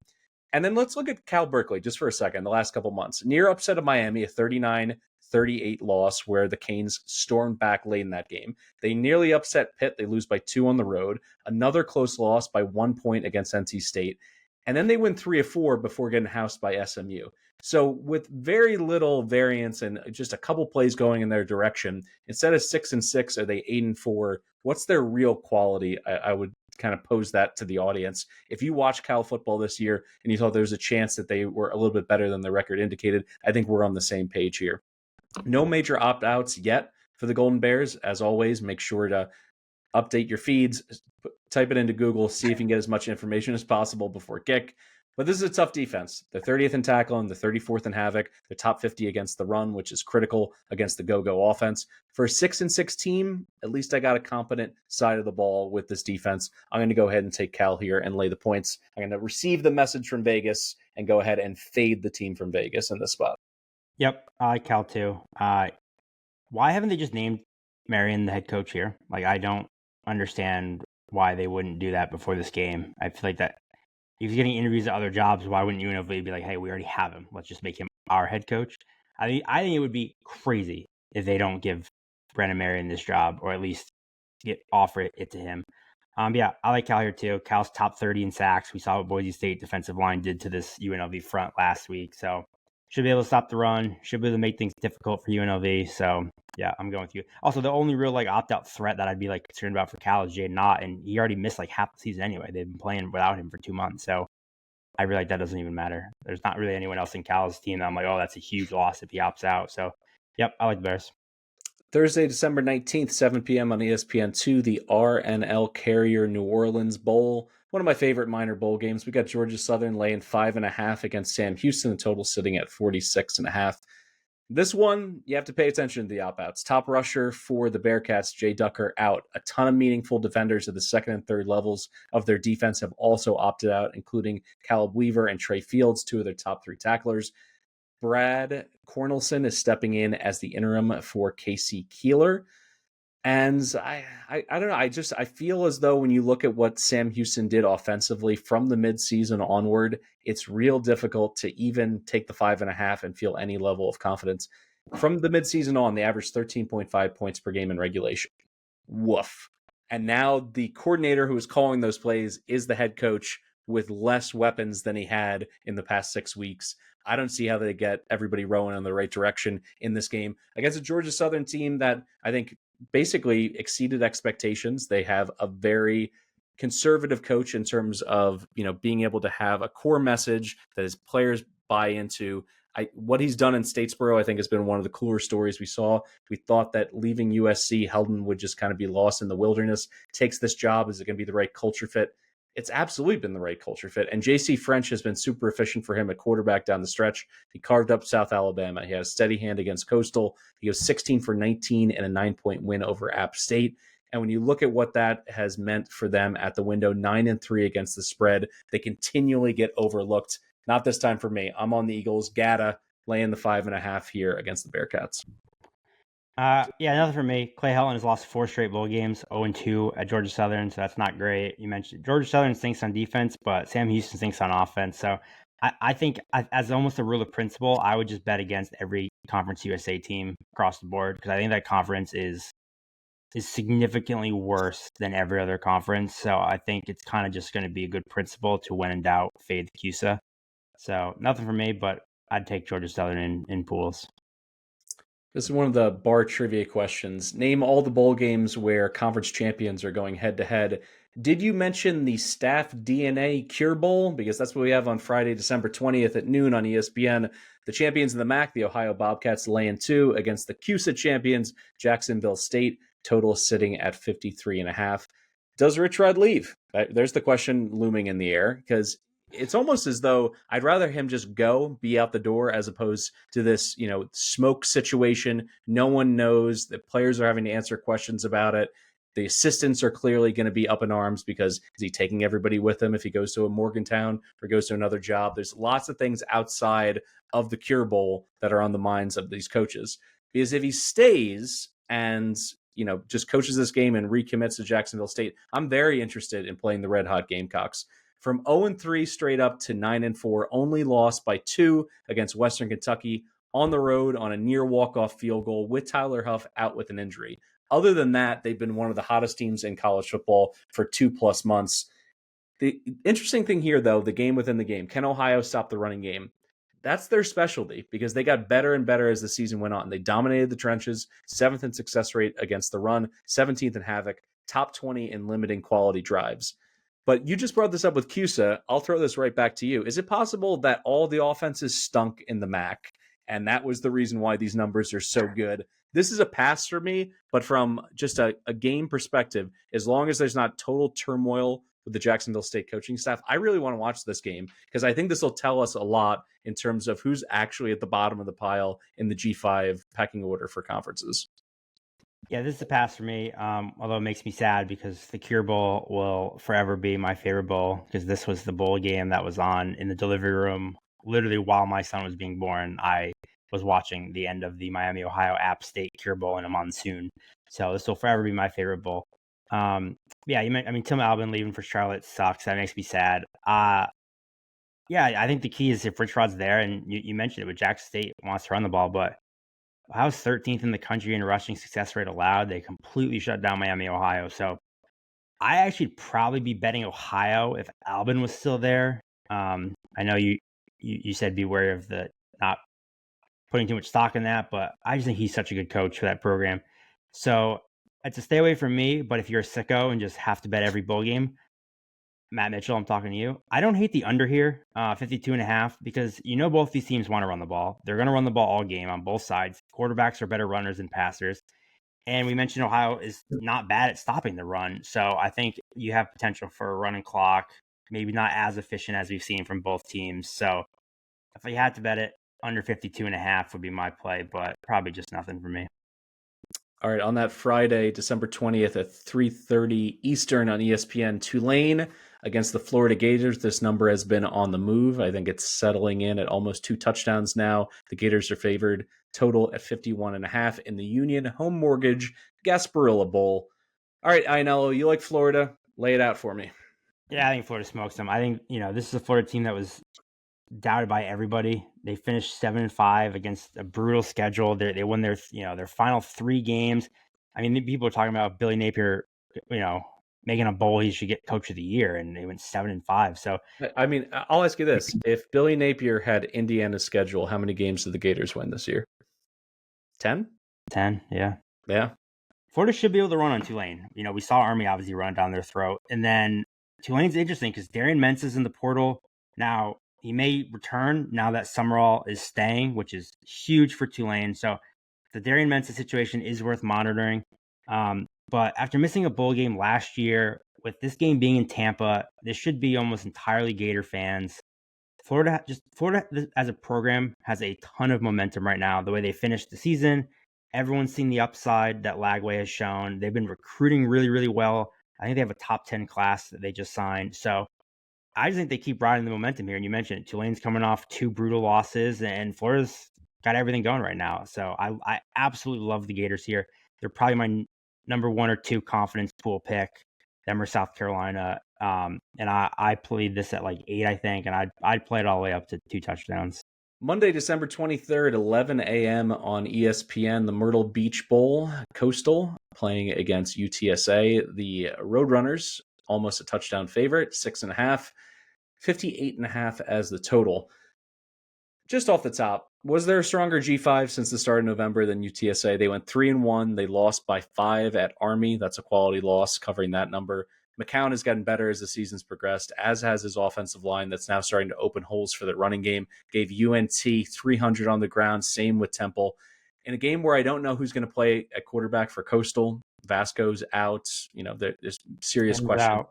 And then let's look at Cal Berkeley just for a second, the last couple months. Near upset of Miami, a 39-38 loss where the Canes stormed back late in that game. They nearly upset Pitt. They lose by 2 on the road. Another close loss by 1 point against NC State. And then they win 3 of 4 before getting housed by SMU. So with very little variance and just a couple plays going in their direction, instead of 6-6, are they 8-4? What's their real quality? I would kind of pose that to the audience. If you watch Cal football this year and you thought there was a chance that they were a little bit better than the record indicated, I think we're on the same page here. No major opt-outs yet for the Golden Bears. As always, make sure to update your feeds, type it into Google, see if you can get as much information as possible before kick. But this is a tough defense. They're 30th in tackling, they're 34th in havoc, they're top 50 against the run, which is critical against the go-go offense. For a 6-6 team, at least I got a competent side of the ball with this defense. I'm going to go ahead and take Cal here and lay the points. I'm going to receive the message from Vegas and go ahead and fade the team from Vegas in this spot. Yep, I like Cal too. Why haven't they just named Marion the head coach here? Like, I don't understand why they wouldn't do that before this game. I feel like that if he's getting interviews at other jobs, why wouldn't UNLV be like, hey, we already have him. Let's just make him our head coach? I think it would be crazy if they don't give Brennan Marion this job, or at least offer it to him. Yeah, I like Cal here too. Cal's top 30 in sacks. We saw what Boise State defensive line did to this UNLV front last week. So should be able to stop the run. Should be able to make things difficult for UNLV. So yeah, I'm going with you. Also, the only real opt-out threat that I'd be concerned about for Cal is Jaden Knott, and he already missed half the season anyway. They've been playing without him for 2 months. So I feel like that doesn't even matter. There's not really anyone else in Cal's team that I'm like, oh, that's a huge loss if he opts out. So yep, I like the Bears. Thursday, December 19th, 7 p.m. on ESPN2, the RNL Carrier New Orleans Bowl. One of my favorite minor bowl games. We got Georgia Southern laying 5.5 against Sam Houston, the total sitting at 46.5. This one, you have to pay attention to the opt-outs. Top rusher for the Bearcats, Jay Ducker, out. A ton of meaningful defenders at the second and third levels of their defense have also opted out, including Caleb Weaver and Trey Fields, 2 of their top 3 tacklers. Brad Cornelson is stepping in as the interim for Casey Keeler. And I don't know. I feel as though when you look at what Sam Houston did offensively from the midseason onward, it's real difficult to even take the 5.5 and feel any level of confidence. From the midseason on, they averaged 13.5 points per game in regulation. Woof. And now the coordinator who is calling those plays is the head coach with less weapons than he had in the past 6 weeks. I don't see how they get everybody rowing in the right direction in this game against a Georgia Southern team that I think basically exceeded expectations. They have a very conservative coach in terms of, being able to have a core message that his players buy into. What he's done in Statesboro, I think, has been one of the cooler stories we saw. We thought that leaving USC, Heldon would just kind of be lost in the wilderness. Takes this job. Is it going to be the right culture fit? It's absolutely been the right culture fit. And JC French has been super efficient for him at quarterback down the stretch. He carved up South Alabama. He had a steady hand against Coastal. He was 16 for 19 and a 9-point win over App State. And when you look at what that has meant for them at the window, 9-3 against the spread, they continually get overlooked. Not this time for me. I'm on the Eagles. Gata laying the 5.5 here against the Bearcats. Yeah, nothing for me. Clay Helton has lost 4 straight bowl games, 0-2 at Georgia Southern, so that's not great. You mentioned Georgia Southern stinks on defense, but Sam Houston stinks on offense. So I think as almost a rule of principle, I would just bet against every Conference USA team across the board because I think that conference is significantly worse than every other conference. So I think it's kind of just going to be a good principle to, when in doubt, fade the CUSA. So nothing for me, but I'd take Georgia Southern in pools. This is one of the bar trivia questions. Name all the bowl games where conference champions are going head to head. Did you mention the Staff DNA Cure Bowl? Because that's what we have on Friday, December 20th at noon on ESPN. The champions of the MAC, the Ohio Bobcats, laying 2 against the CUSA champions, Jacksonville State. Total sitting at 53.5. Does Rich Rod leave? There's the question looming in the air because it's almost as though I'd rather him just go, be out the door, as opposed to this, smoke situation. No one knows. The players are having to answer questions about it. The assistants are clearly going to be up in arms because is he taking everybody with him if he goes to a Morgantown or goes to another job? There's lots of things outside of the Cure Bowl that are on the minds of these coaches. Because if he stays and just coaches this game and recommits to Jacksonville State, I'm very interested in playing the Red Hot Gamecocks. From 0-3 straight up to 9-4, only lost by 2 against Western Kentucky on the road on a near walk-off field goal with Tyler Huff out with an injury. Other than that, they've been one of the hottest teams in college football for 2+ months. The interesting thing here, though, the game within the game. Can Ohio stop the running game? That's their specialty because they got better and better as the season went on. They dominated the trenches, 7th in success rate against the run, 17th in havoc, top 20 in limiting quality drives. But you just brought this up with CUSA. I'll throw this right back to you. Is it possible that all the offenses stunk in the MAC, and that was the reason why these numbers are so good? This is a pass for me, but from just a game perspective, as long as there's not total turmoil with the Jacksonville State coaching staff, I really want to watch this game because I think this will tell us a lot in terms of who's actually at the bottom of the pile in the G5 pecking order for conferences. Yeah, this is a pass for me, although it makes me sad because the Cure Bowl will forever be my favorite bowl because this was the bowl game that was on in the delivery room literally while my son was being born. I was watching the end of the Miami, Ohio App State Cure Bowl in a monsoon. So this will forever be my favorite bowl. Tim Albin leaving for Charlotte sucks. That makes me sad. I think the key is if Rich Rod's there, and you mentioned it, with Jax State wants to run the ball, but Ohio's 13th in the country in rushing success rate allowed. They completely shut down Miami, Ohio. So I actually probably be betting Ohio if Albin was still there. I know you said be wary of the not putting too much stock in that, but I just think he's such a good coach for that program. So it's a stay away from me, but if you're a sicko and just have to bet every bowl game, Matt Mitchell, I'm talking to you. I don't hate the under here, 52.5, because both these teams want to run the ball. They're going to run the ball all game on both sides. Quarterbacks are better runners than passers. And we mentioned Ohio is not bad at stopping the run. So I think you have potential for a running clock, maybe not as efficient as we've seen from both teams. So if you had to bet it, under 52.5 would be my play, but probably just nothing for me. All right, on that Friday, December 20th at 3:30 Eastern on ESPN, Tulane against the Florida Gators. This number has been on the move. I think it's settling in at almost 2 touchdowns now. The Gators are favored total at 51.5 in the Union Home Mortgage Gasparilla Bowl. All right, Ainello, you like Florida? Lay it out for me. Yeah, I think Florida smokes them. I think, this is a Florida team that was doubted by everybody. They finished 7-5 against a brutal schedule. They won their final 3 games. I mean, people are talking about Billy Napier, making a bowl. He should get Coach of the Year, and they went 7-5. So, I mean, I'll ask you this: if Billy Napier had Indiana's schedule, how many games did the Gators win this year? 10? 10, yeah. Yeah. Florida should be able to run on Tulane. We saw Army obviously run down their throat, and then Tulane's interesting because Darian Mentz is in the portal now. He may return now that Summerall is staying, which is huge for Tulane. So the Darian Mentz situation is worth monitoring. But after missing a bowl game last year, with this game being in Tampa, this should be almost entirely Gator fans. Florida as a program has a ton of momentum right now. The way they finished the season, everyone's seen the upside that Lagway has shown. They've been recruiting really, really well. I think they have a top 10 class that they just signed. So I just think they keep riding the momentum here. And you mentioned it, Tulane's coming off 2 brutal losses, and Florida's got everything going right now. So I absolutely love the Gators here. They're probably my number 1 or 2 confidence pool pick. Them or South Carolina. And I played this at like 8, I think, and I'd play it all the way up to 2 touchdowns. Monday, December 23rd, 11 a.m. on ESPN, the Myrtle Beach Bowl, Coastal playing against UTSA. The Roadrunners, almost a touchdown favorite, 6.5, 58.5 as the total. Just off the top, was there a stronger G5 since the start of November than UTSA? They went 3-1. They lost by 5 at Army. That's a quality loss, covering that number. McCown has gotten better as the season's progressed, as has his offensive line that's now starting to open holes for the running game. Gave UNT 300 on the ground, same with Temple. In a game where I don't know who's going to play at quarterback for Coastal, Vasco's out. There's serious question.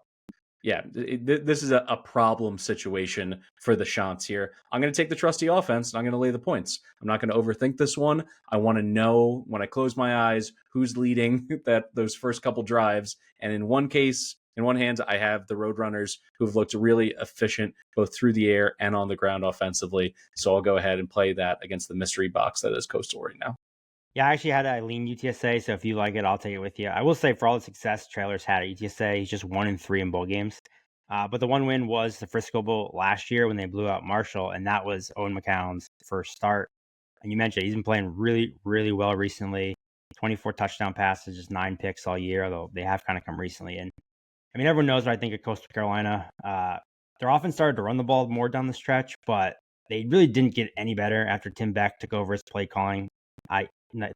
Yeah, this is a problem situation for the Chants here. I'm going to take the trusty offense, and I'm going to lay the points. I'm not going to overthink this one. I want to know when I close my eyes who's leading those first couple drives. And in one case, in one hand, I have the Roadrunners who have looked really efficient both through the air and on the ground offensively. So I'll go ahead and play that against the mystery box that is Coastal right now. Yeah, I actually had a lean UTSA, so if you like it, I'll take it with you. I will say, for all the success Trailers had at UTSA, he's just 1-3 in bowl games. But the one win was the Frisco Bowl last year when they blew out Marshall, and that was Owen McCown's first start. And you mentioned he's been playing really, really well recently. 24 touchdown passes, just 9 picks all year, although they have kind of come recently. And I mean, everyone knows what I think of Coastal Carolina. Their offense started to run the ball more down the stretch, but they really didn't get any better after Tim Beck took over his play calling. I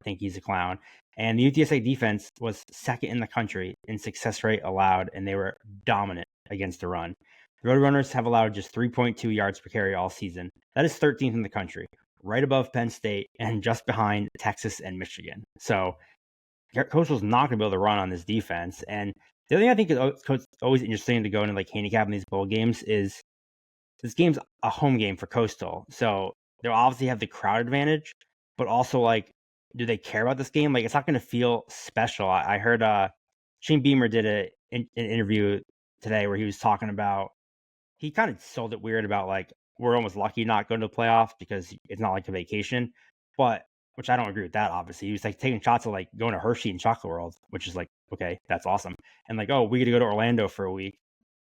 think he's a clown. And the UTSA defense was second in the country in success rate allowed, and they were dominant against the run. The Roadrunners have allowed just 3.2 yards per carry all season. That is 13th in the country, right above Penn State and just behind Texas and Michigan. So Coastal's not going to be able to run on this defense. And the other thing I think is always interesting to go into like handicapping these bowl games is this game's a home game for Coastal. So they'll obviously have the crowd advantage, but also like, do they care about this game? Like, it's not going to feel special. I heard Shane Beamer did an interview today where he was talking about, he kind of sold it weird about like, we're almost lucky not going to the playoffs because it's not like a vacation, which I don't agree with that, obviously. He was like taking shots of like going to Hershey and Chocolate World, which is like, okay, that's awesome. And like, oh, we get to go to Orlando for a week.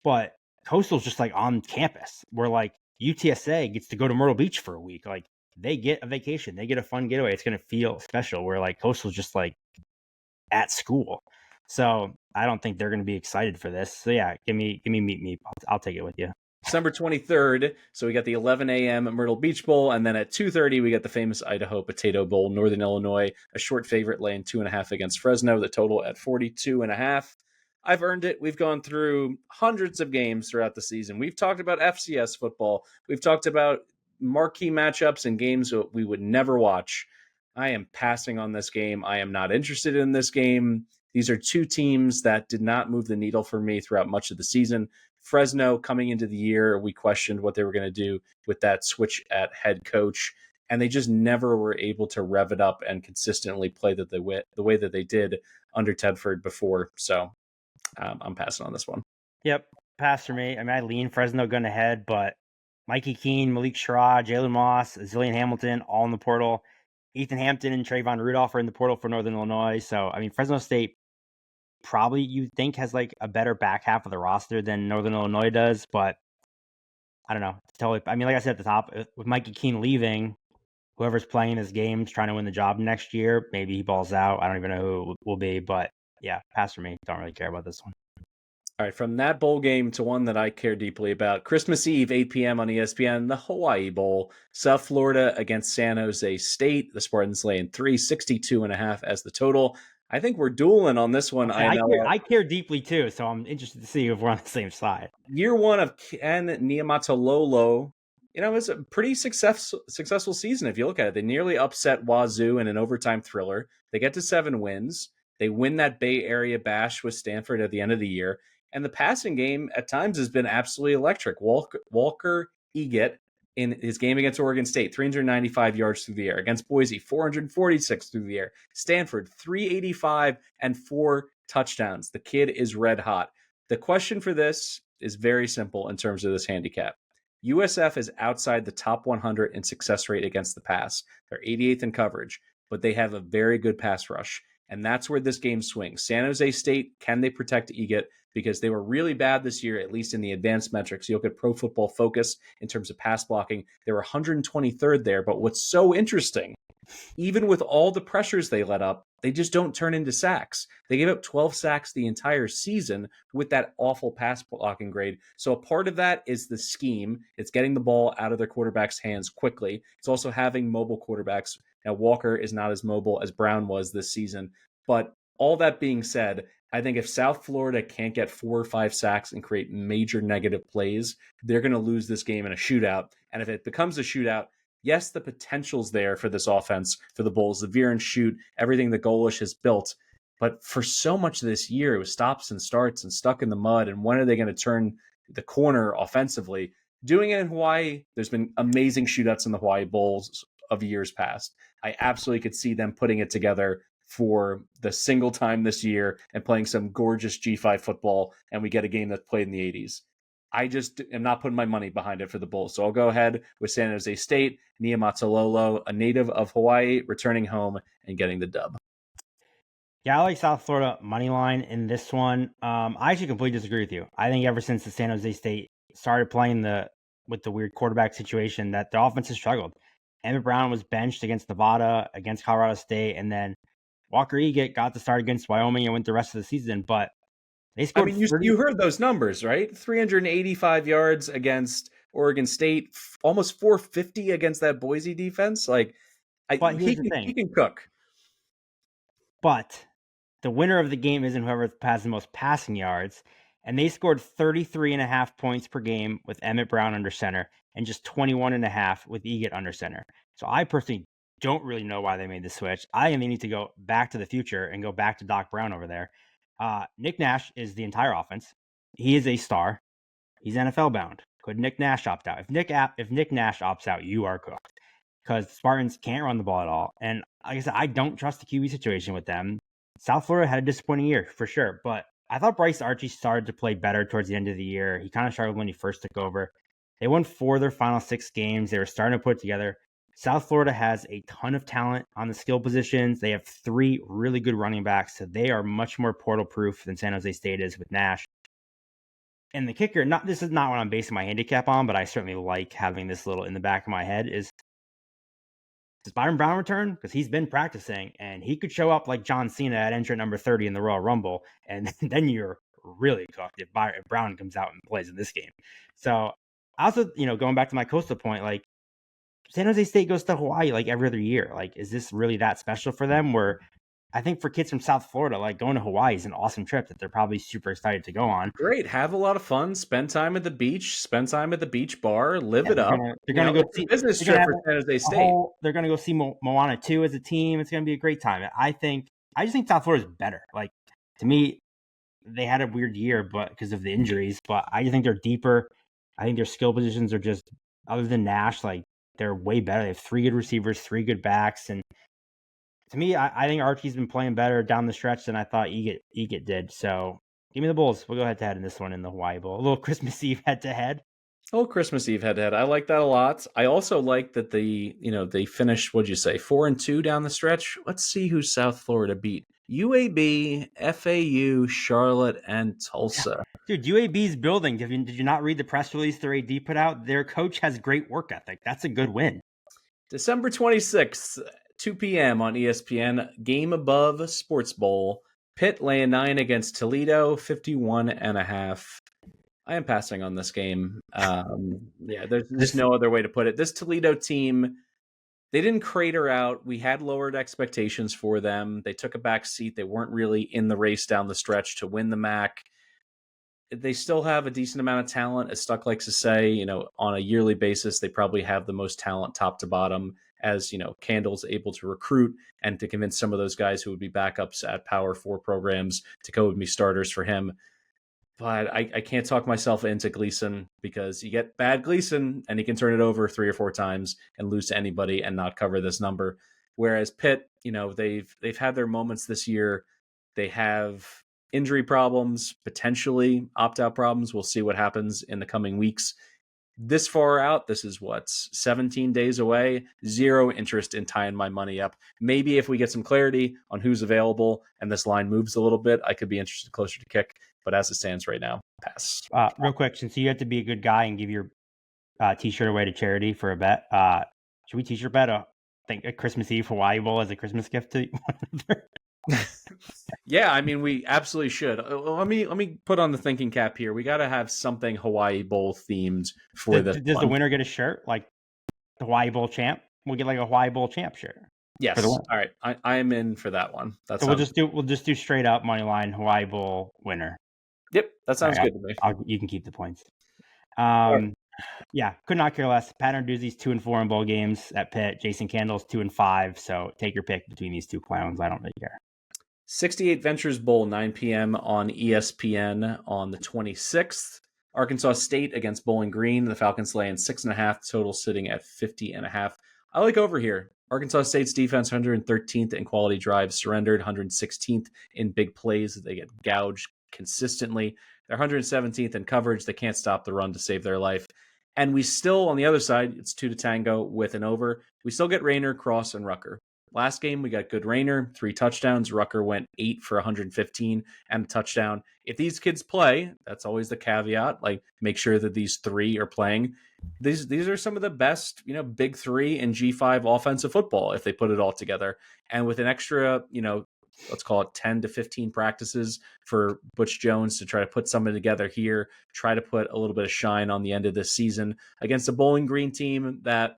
But Coastal's just like on campus, where like UTSA gets to go to Myrtle Beach for a week. Like, they get a vacation, they get a fun getaway. It's going to feel special, where like Coastal's just like at school. So I don't think they're going to be excited for this. So yeah, give me meet me. I'll take it with you. December 23rd. So we got the 11 a.m. Myrtle Beach Bowl, and then at 2:30 we got the famous Idaho Potato Bowl, Northern Illinois, a short favorite laying 2.5 against Fresno. The total at 42.5. I've earned it. We've gone through hundreds of games throughout the season. We've talked about FCS football. We've talked about marquee matchups and games that we would never watch. I am passing on this game. I am not interested in this game. These are 2 teams that did not move the needle for me throughout much of the season. Fresno, coming into the year, we questioned what they were going to do with that switch at head coach. and they just never were able to rev it up and consistently play the way that they did under Tedford before. So I'm passing on this one. Yep, pass for me. I mean, I lean Fresno gun ahead, but Mikey Keene, Malik Sherrod, Jalen Moss, Zillian Hamilton, all in the portal. Ethan Hampton and Trayvon Rudolph are in the portal for Northern Illinois. So, I mean, Fresno State probably you think has like a better back half of the roster than Northern Illinois does, but I don't know. Totally. I mean, like I said at the top, with Mikey Keene leaving, whoever's playing this game is trying to win the job next year. Maybe he balls out. I don't even know who it will be, but yeah, pass for me. Don't really care about this one. All right, from that bowl game to one that I care deeply about, Christmas Eve, 8 p.m. on ESPN, the Hawaii Bowl. South Florida against San Jose State. The Spartans laying 362.5 as the total. I think we're dueling on this one. I care deeply too, so I'm interested to see if we're on the same side. Year one of Ken Niumatalolo, it was a pretty successful season if you look at it. They nearly upset Wazoo in an overtime thriller. They get to 7 wins. They win that Bay Area bash with Stanford at the end of the year. And the passing game at times has been absolutely electric. Walker Eget in his game against Oregon State, 395 yards through the air. Against Boise, 446 through the air. Stanford, 385 and 4 touchdowns. The kid is red hot. The question for this is very simple in terms of this handicap. USF is outside the top 100 in success rate against the pass. They're 88th in coverage, but they have a very good pass rush. And that's where this game swings. San Jose State, can they protect Eget? Because they were really bad this year, at least in the advanced metrics. You look at Pro Football Focus in terms of pass blocking. They were 123rd there. But what's so interesting, even with all the pressures they let up, they just don't turn into sacks. They gave up 12 sacks the entire season with that awful pass blocking grade. So a part of that is the scheme. It's getting the ball out of their quarterback's hands quickly. It's also having mobile quarterbacks. Now, Walker is not as mobile as Brown was this season. But all that being said, I think if South Florida can't get 4 or 5 sacks and create major negative plays, they're going to lose this game in a shootout. And if it becomes a shootout, yes, the potential's there for this offense, for the Bulls, the veer and shoot, everything that Golish has built. But for so much of this year, it was stops and starts and stuck in the mud. And when are they going to turn the corner offensively? Doing it in Hawaii, there's been amazing shootouts in the Hawaii Bowls of years past. I absolutely could see them putting it together for the single time this year and playing some gorgeous G5 football, and we get a game that's played in the 80s. I just am not putting my money behind it for the Bulls. So I'll go ahead with San Jose State, Niumatalolo, a native of Hawaii, returning home and getting the dub. Yeah, I like South Florida money line in this one. I actually completely disagree with you. I think ever since the San Jose State started playing with the weird quarterback situation, that the offense has struggled. Emmett Brown was benched against Nevada, against Colorado State, and then Walker Eget got to start against Wyoming and went the rest of the season. But they scored. I mean, you heard those numbers, right? 385 yards against Oregon State, almost 450 against that Boise defense. Like, he can cook. But the winner of the game isn't whoever has the most passing yards. And they scored 33.5 points per game with Emmett Brown under center and just 21.5 with Eget under center. So I personally don't really know why they made the switch. I think they need to go back to the future and go back to Doc Brown over there. Nick Nash is the entire offense. He is a star. He's NFL bound. Could Nick Nash opt out? If Nick Nash opts out, you are cooked. Because the Spartans can't run the ball at all. And like I said, I don't trust the QB situation with them. South Florida had a disappointing year for sure, but I thought Bryce Archie started to play better towards the end of the year. He kind of struggled when he first took over. They won 4 of their final 6 games. They were starting to put it together. South Florida has a ton of talent on the skill positions. They have 3 really good running backs, so they are much more portal proof than San Jose State is with Nash. And the kicker, this is not what I'm basing my handicap on, but I certainly like having this little in the back of my head is, does Byron Brown return? Because he's been practicing, and he could show up like John Cena at entrant number 30 in the Royal Rumble, and then you're really cooked if Brown comes out and plays in this game. So also, going back to my Coastal point, like, San Jose State goes to Hawaii like every other year. Like, is this really that special for them? Where I think for kids from South Florida, like, going to Hawaii is an awesome trip that they're probably super excited to go on. Great. Have a lot of fun. Spend time at the beach. Spend time at the beach bar. Live it up. They're going to go see business trip for San Jose State. They're going to go see Moana 2 as a team. It's going to be a great time. I just think South Florida is better. Like, to me, they had a weird year, but because of the injuries. But I just think they're deeper. I think their skill positions are just, other than Nash, like, they're way better. They have 3 good receivers, 3 good backs, and to me, I think Archie's been playing better down the stretch than I thought Egit did. So give me the Bulls. We'll go head to head in this one in the Hawaii Bowl. A little Christmas Eve head to head. Oh, Christmas Eve head to head. I like that a lot. I also like that they finished, what'd you say, 4-2 down the stretch. Let's see who South Florida beat. UAB, FAU, Charlotte, and Tulsa. Dude, UAB's building. Did you not read the press release their AD put out? Their coach has great work ethic. That's a good win. December 26th, 2 p.m. on ESPN, Game Above Sports Bowl. Pitt laying 9 against Toledo, 51.5. I am passing on this game. There's no other way to put it. This Toledo team, they didn't crater out. We had lowered expectations for them. They took a back seat. They weren't really in the race down the stretch to win the MAC. They still have a decent amount of talent, as Stuck likes to say. On a yearly basis, they probably have the most talent top to bottom, as Candle's able to recruit and to convince some of those guys who would be backups at Power 4 programs to go and be starters for him. But I can't talk myself into Gleason, because you get bad Gleason and he can turn it over 3 or 4 times and lose to anybody and not cover this number. Whereas Pitt, they've had their moments this year. They have injury problems, potentially opt-out problems. We'll see what happens in the coming weeks. This far out, this is 17 days away. Zero interest in tying my money up. Maybe if we get some clarity on who's available and this line moves a little bit, I could be interested closer to kick. But as it stands right now, pass. Real quick, since you have to be a good guy and give your T-shirt away to charity for a bet, should we T-shirt bet a Christmas Eve Hawaii Bowl as a Christmas gift to Yeah, I mean, we absolutely should. Let me put on the thinking cap here. We got to have something Hawaii Bowl themed for this. Does the winner get a shirt like the Hawaii Bowl champ? We'll get like a Hawaii Bowl champ shirt. Yes. All right. I am in for that one. So we'll just do straight up money line Hawaii Bowl winner. Yep, that sounds good to me. You can keep the points. Yeah, could not care less. Pat Narduzzi's 2-4 in bowl games at Pitt. Jason Candle's 2-5. So take your pick between these two clowns. I don't really care. 68 Ventures Bowl, 9 p.m. on ESPN on the 26th. Arkansas State against Bowling Green. The Falcons laying 6.5, total sitting at 50.5. I like over here. Arkansas State's defense, 113th in quality drives surrendered, 116th in big plays. They get gouged consistently. They're 117th in coverage. They can't stop the run to save their life. And we still, on the other side, it's 2 to tango with an over. We still get Rayner, Cross, and Rucker. Last game, we got good Rayner, 3 touchdowns. Rucker went 8 for 115 and a touchdown. If these kids play, that's always the caveat. Like, make sure that these 3 are playing. These are some of the best, big 3 in G5 offensive football if they put it all together. And with an extra, let's call it 10 to 15 practices for Butch Jones to try to put something together here, try to put a little bit of shine on the end of this season against a Bowling Green team that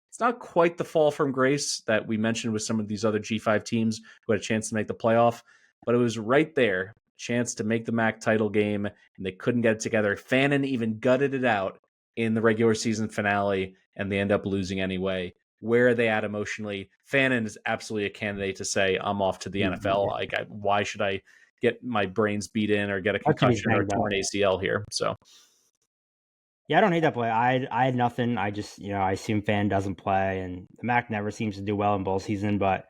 it's not quite the fall from grace that we mentioned with some of these other G5 teams who had a chance to make the playoff, but it was right there, chance to make the MAC title game, and they couldn't get it together. Fannin even gutted it out in the regular season finale, and they end up losing anyway. Where are they at emotionally? Fannin is absolutely a candidate to say, I'm off to the NFL. Why should I get my brains beat in or get a concussion or a torn ACL here? So, yeah, I don't hate that play. I had nothing. I just, I assume Fannin doesn't play, and the MAC never seems to do well in bowl season, but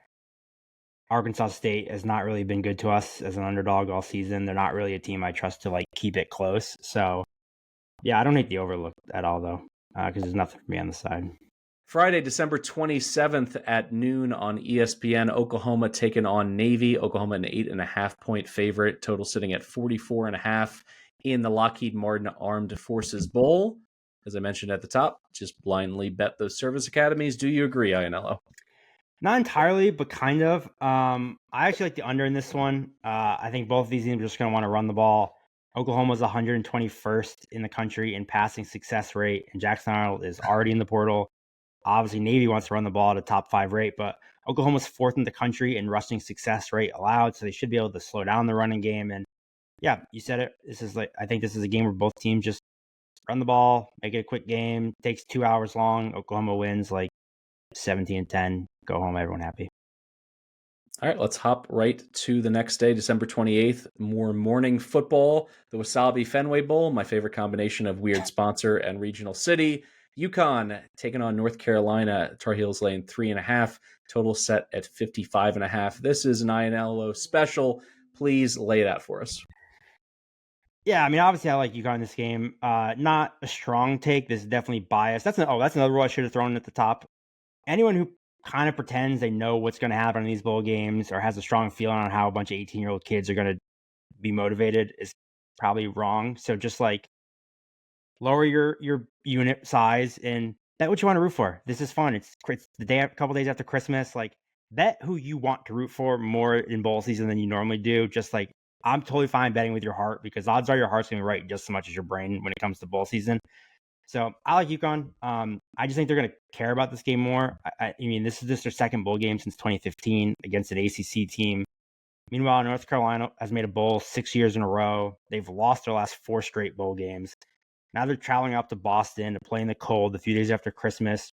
Arkansas State has not really been good to us as an underdog all season. They're not really a team I trust to keep it close. So, yeah, I don't hate the overlook at all, though, because there's nothing for me on the side. Friday, December 27th at noon on ESPN, Oklahoma taking on Navy. Oklahoma an 8.5-point favorite, total sitting at 44.5 in the Lockheed Martin Armed Forces Bowl. As I mentioned at the top, just blindly bet those service academies. Do you agree, Ianello? Not entirely, but kind of. I actually like the under in this one. I think both of these teams are just going to want to run the ball. Oklahoma's 121st in the country in passing success rate, and Jackson Arnold is already in the portal. Obviously, Navy wants to run the ball at a top 5 rate, but Oklahoma's 4th in the country in rushing success rate allowed, so they should be able to slow down the running game. And yeah, you said it. I think this is a game where both teams just run the ball, make it a quick game. Takes 2 hours long. Oklahoma wins 17-10. Go home, everyone happy. All right, let's hop right to the next day, December 28th. More morning football. The Wasabi Fenway Bowl, my favorite combination of weird sponsor and regional city. UConn taking on North Carolina. Tar Heels laying 3.5. Total set at 55.5. This is an INLO special. Please lay it out for us. Yeah, I mean, obviously, I like UConn in this game. Not a strong take. This is definitely biased. That's another rule I should have thrown at the top. Anyone who kind of pretends they know what's going to happen in these bowl games or has a strong feeling on how a bunch of 18-year-old kids are going to be motivated is probably wrong. So just like lower your unit size and bet what you want to root for. This is fun. It's a couple days after Christmas. Like, bet who you want to root for more in bowl season than you normally do. Just like, I'm totally fine betting with your heart because odds are your heart's going to be right just as much as your brain when it comes to bowl season. So I like UConn. I just think they're going to care about this game more. I mean, this is just their second bowl game since 2015 against an ACC team. Meanwhile, North Carolina has made a bowl 6 years in a row. They've lost their last 4 straight bowl games. Now they're traveling up to Boston to play in the cold a few days after Christmas.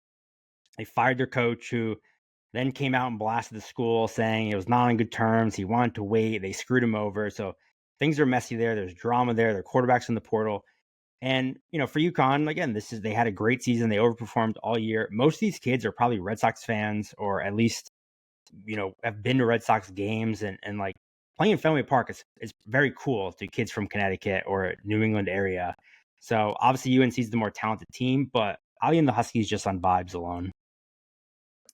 They fired their coach, who then came out and blasted the school, saying it was not on good terms. He wanted to wait. They screwed him over. So things are messy there. There's drama there. Their quarterback's in the portal. And, for UConn, again, they had a great season. They overperformed all year. Most of these kids are probably Red Sox fans, or at least, have been to Red Sox games and like playing in Fenway Park is very cool to kids from Connecticut or New England area. So obviously UNC is the more talented team, but I'll be in the Huskies just on vibes alone.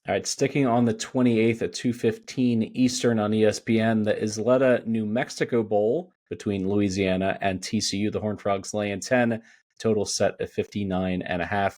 All right, sticking on the 28th at 2:15 Eastern on ESPN, the Isleta, New Mexico Bowl between Louisiana and TCU. The Horned Frogs laying 10, total set at 59.5.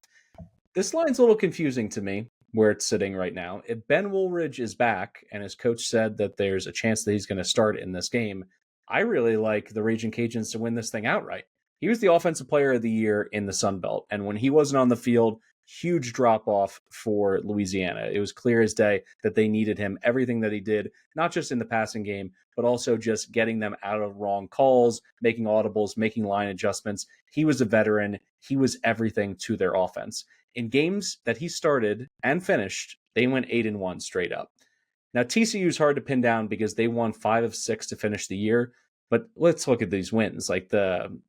This line's a little confusing to me where it's sitting right now. If Ben Woolridge is back and his coach said that there's a chance that he's going to start in this game, I really like the Raging Cajuns to win this thing outright. He was the offensive player of the year in the Sun Belt, and when he wasn't on the field, huge drop off for Louisiana. It was clear as day that they needed him. Everything that he did, not just in the passing game, but also just getting them out of wrong calls, making audibles, making line adjustments. He was a veteran. He was everything to their offense. In games that he started and finished, they went 8-1 straight up. Now, TCU is hard to pin down because they won 5 of 6 to finish the year. But let's look at these wins. Like the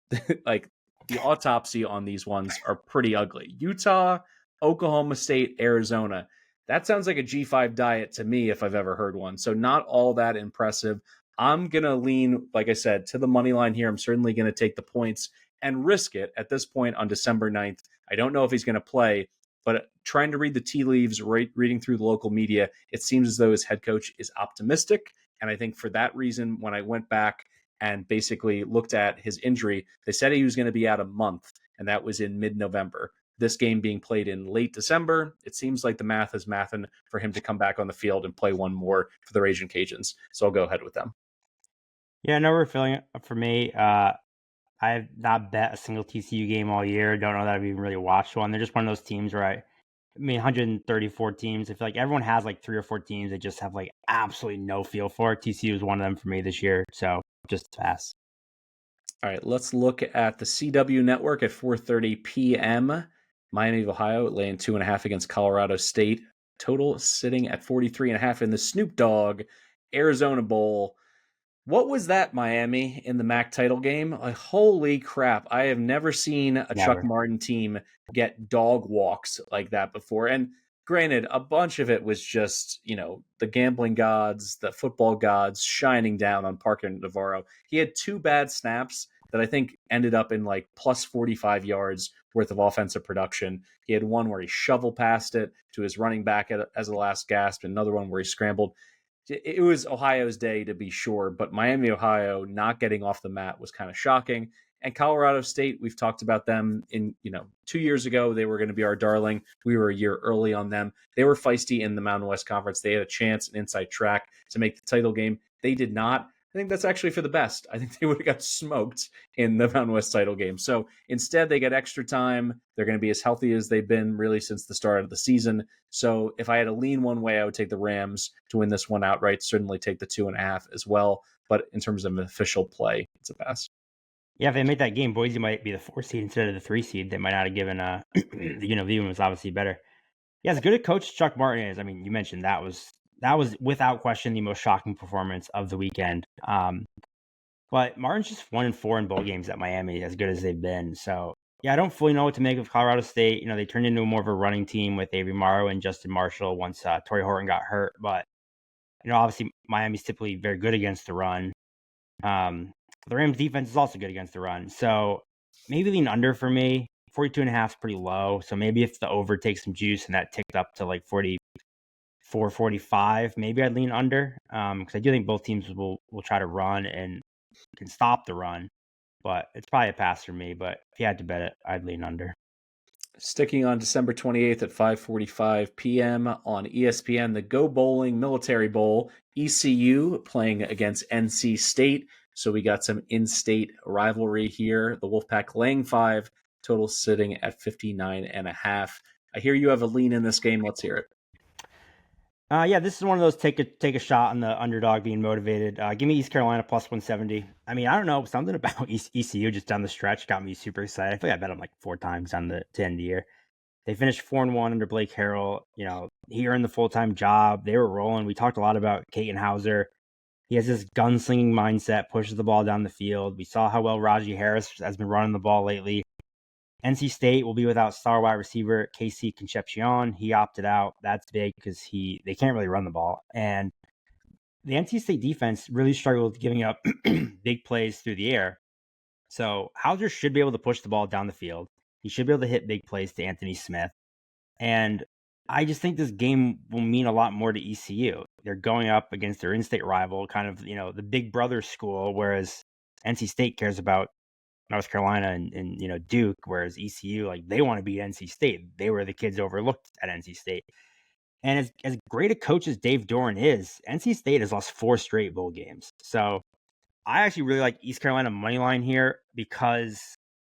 autopsy on these ones are pretty ugly. Utah, Oklahoma State, Arizona. That sounds like a G5 diet to me if I've ever heard one. So not all that impressive. I'm going to lean, like I said, to the money line here. I'm certainly going to take the points and risk it at this point on December 9th. I don't know if he's going to play, but trying to read the tea leaves, reading through the local media, it seems as though his head coach is optimistic. And I think for that reason, when I went back and basically looked at his injury, they said he was going to be out a month, and that was in mid-November. This game being played in late December, it seems like the math is mathing for him to come back on the field and play one more for the Raging Cajuns. So I'll go ahead with them. Yeah, no real feeling for me. I have not bet a single TCU game all year. Don't know that I've even really watched one. They're just one of those teams where 134 teams. I feel like everyone has like 3 or 4 teams they just have like absolutely no feel for. TCU is one of them for me this year. So just pass. All right, let's look at the CW network at 4:30 p.m. Miami of Ohio laying 2.5 against Colorado State. Total sitting at 43.5 in the Snoop Dogg Arizona Bowl. What was that, Miami, in the MAC title game? Like, holy crap. I have never seen a Chuck Martin team get dog walks like that before. And granted, a bunch of it was just, the gambling gods, the football gods shining down on Parker Navarro. He had 2 bad snaps that I think ended up in like plus 45 yards worth of offensive production. He had one where he shoveled past it to his running back as a last gasp, and another one where he scrambled. It was Ohio's day to be sure, but Miami, Ohio not getting off the mat was kind of shocking. And Colorado State, we've talked about them in, 2 years ago, they were going to be our darling. We were a year early on them. They were feisty in the Mountain West Conference. They had a chance, an inside track to make the title game. They did not. I think that's actually for the best. I think they would have got smoked in the Mountain West title game. So instead, they get extra time. They're going to be as healthy as they've been really since the start of the season. So if I had to lean one way, I would take the Rams to win this one outright. Certainly take the 2.5 as well. But in terms of an official play, it's a pass. Yeah, if they made that game, Boise might be the 4 seed instead of the 3 seed. They might not have given the UNLV one was obviously better. Yeah, as good a coach Chuck Martin is. I mean, you mentioned that was without question the most shocking performance of the weekend. But Martin's just 1-4 in bowl games at Miami, as good as they've been. So Yeah, I don't fully know what to make of Colorado State. You know, they turned into more of a running team with Avery Morrow and Justin Marshall once Torrey Horton got hurt. But, you know, obviously Miami's typically very good against the run. The Rams defense is also good against the run. So maybe lean under for me. 42.5 is pretty low. So maybe if the over takes some juice and that ticked up to like 44, 45, maybe I'd lean under. Because I do think both teams will try to run and can stop the run. But it's probably a pass for me. But if you had to bet it, I'd lean under. Sticking on December 28th at 5:45 p.m. on ESPN, the Go Bowling Military Bowl, ECU playing against NC State. So we got some in-state rivalry here. The Wolfpack laying 5, total sitting at 59.5. I hear you have a lean in this game. Let's hear it. Yeah, this is one of those take a shot on the underdog being motivated. Give me East Carolina plus 170. I mean, I don't know, something about ECU just down the stretch got me super excited. I feel like I bet them like 4 times on the to end the year. They finished 4-1 under Blake Harrell. You know, he earned the full-time job. They were rolling. We talked a lot about Caton Hauser. He has this gunslinging mindset, pushes the ball down the field. We saw how well Raji Harris has been running the ball lately. NC State will be without star wide receiver Casey Concepcion. He opted out. That's big because they can't really run the ball. And the NC State defense really struggled giving up big plays through the air. So Hauser should be able to push the ball down the field. He should be able to hit big plays to Anthony Smith. And I just think this game will mean a lot more to ECU. They're going up against their in-state rival, kind of, you know, the big brother school, whereas NC State cares about North Carolina and you know, Duke, whereas ECU, like, they want to beat NC State. They were the kids overlooked at NC State. And as great a coach as Dave Doran is, NC State has lost 4 straight bowl games. So I actually really like East Carolina money line here because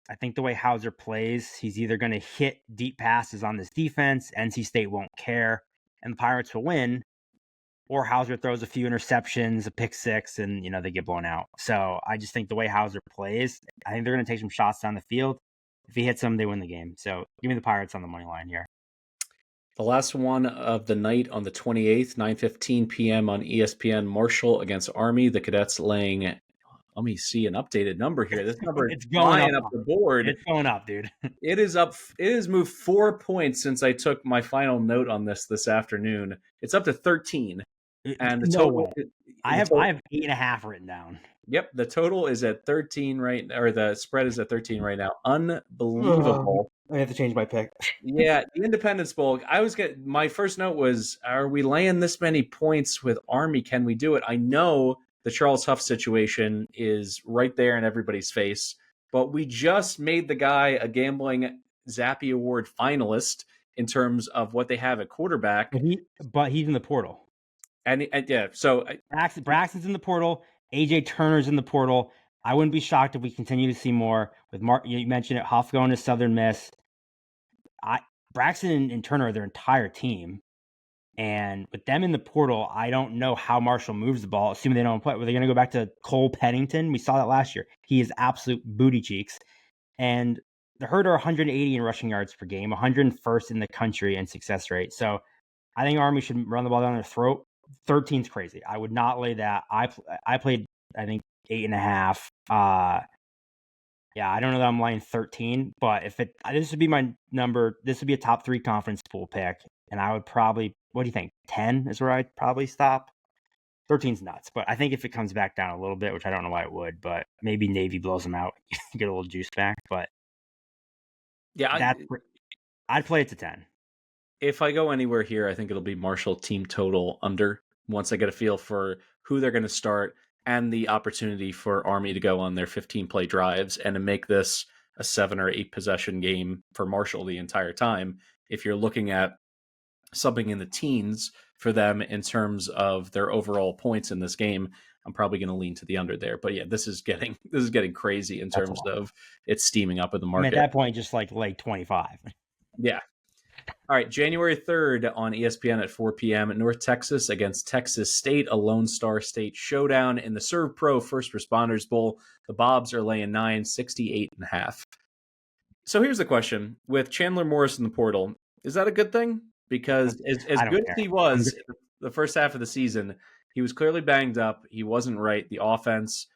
I think the way Hauser plays, he's either going to hit deep passes on this defense, NC State won't care, and the Pirates will win, or Hauser throws a few interceptions, a pick 6, and, you know, they get blown out. So I just think the way Hauser plays, I think they're going to take some shots down the field. If he hits them, they win the game. So give me the Pirates on the money line here. The last one of the night on the 28th, 9:15 p.m. on ESPN, Marshall against Army. The Cadets laying, let me see an updated number here. This number is going up the board. It's going up, dude. It is up. It has moved 4 points since I took my final note on this afternoon. It's up to 13. And the total, I have 8.5 written down. Yep, the total is at 13 or the spread is at 13 right now. Unbelievable. I have to change my pick. Yeah, the Independence Bowl. My first note was, are we laying this many points with Army? Can we do it? I know the Charles Huff situation is right there in everybody's face, but we just made the guy a gambling Zappe Award finalist in terms of what they have at quarterback. But he's in the portal. And yeah, so Braxton's in the portal. AJ Turner's in the portal. I wouldn't be shocked if we continue to see more with Mark. You mentioned it, Huff going to Southern Miss. Braxton and Turner are their entire team, and with them in the portal, I don't know how Marshall moves the ball. Assuming they don't play, were they going to go back to Cole Pennington? We saw that last year. He is absolute booty cheeks, and the Herd are 180 in rushing yards per game, 101st in the country in success rate. So I think Army should run the ball down their throat. 13's crazy. I would not lay that. I played, I think, 8.5. Yeah, I don't know that I'm laying 13, but this would be my number. This would be a top 3 conference pool pick, and I would probably, what do you think? 10 is where I'd probably stop. 13's nuts, but I think if it comes back down a little bit, which I don't know why it would, but maybe Navy blows them out, get a little juice back. But yeah, I'd play it to 10. If I go anywhere here, I think it'll be Marshall team total under, once I get a feel for who they're going to start and the opportunity for Army to go on their 15-play drives and to make this a 7 or 8 possession game for Marshall the entire time. If you're looking at something in the teens for them in terms of their overall points in this game, I'm probably going to lean to the under there. But yeah, this is getting crazy in terms of it's steaming up in the market. I mean, at that point, just like 25. Yeah. All right, January 3rd on ESPN at 4 p.m. North Texas against Texas State, a Lone Star State showdown in the Serve Pro First Responders Bowl. The Bobs are laying 9, 68.5. So here's the question. With Chandler Morris in the portal, is that a good thing? Because as good as he was the first half of the season, he was clearly banged up. He wasn't right. The offense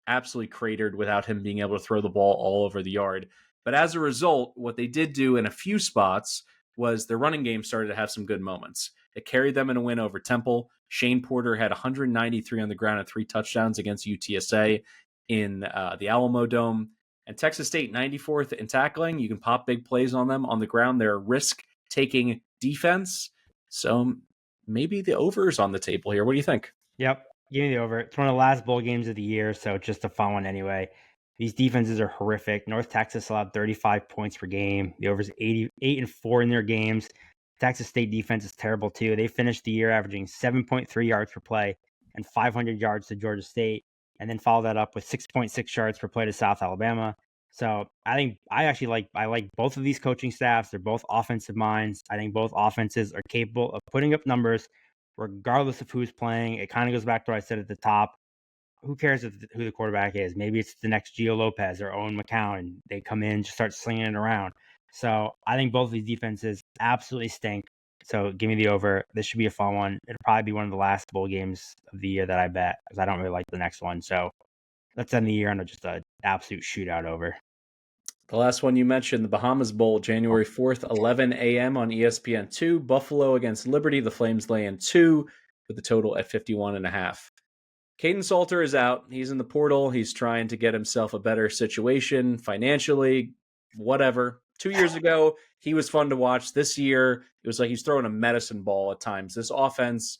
absolutely cratered without him being able to throw the ball all over the yard. But as a result, what they did do in a few spots was their running game started to have some good moments. It carried them in a win over Temple. Shane Porter had 193 on the ground and 3 touchdowns against UTSA in the Alamo Dome. And Texas State, 94th in tackling. You can pop big plays on them on the ground. They're a risk-taking defense. So maybe the over is on the table here. What do you think? Yep. Give me the over. It's one of the last bowl games of the year, so it's just a fun one anyway. These defenses are horrific. North Texas allowed 35 points per game. The over's 88-4 in their games. Texas State defense is terrible too. They finished the year averaging 7.3 yards per play and 500 yards to Georgia State, and then followed that up with 6.6 yards per play to South Alabama. So I like both of these coaching staffs. They're both offensive minds. I think both offenses are capable of putting up numbers regardless of who's playing. It kind of goes back to what I said at the top. Who cares who the quarterback is? Maybe it's the next Gio Lopez or Owen McCown. They come in, just start slinging it around. So I think both of these defenses absolutely stink. So give me the over. This should be a fun one. It'll probably be one of the last bowl games of the year that I bet, because I don't really like the next one. So let's end the year on just an absolute shootout over. The last one you mentioned, the Bahamas Bowl, January 4th, 11 a.m. on ESPN2. Buffalo against Liberty. The Flames lay in 2 with the total at 51.5. Caden Salter is out. He's in the portal. He's trying to get himself a better situation financially, whatever. 2 years ago, he was fun to watch. This year, it was like he's throwing a medicine ball at times. This offense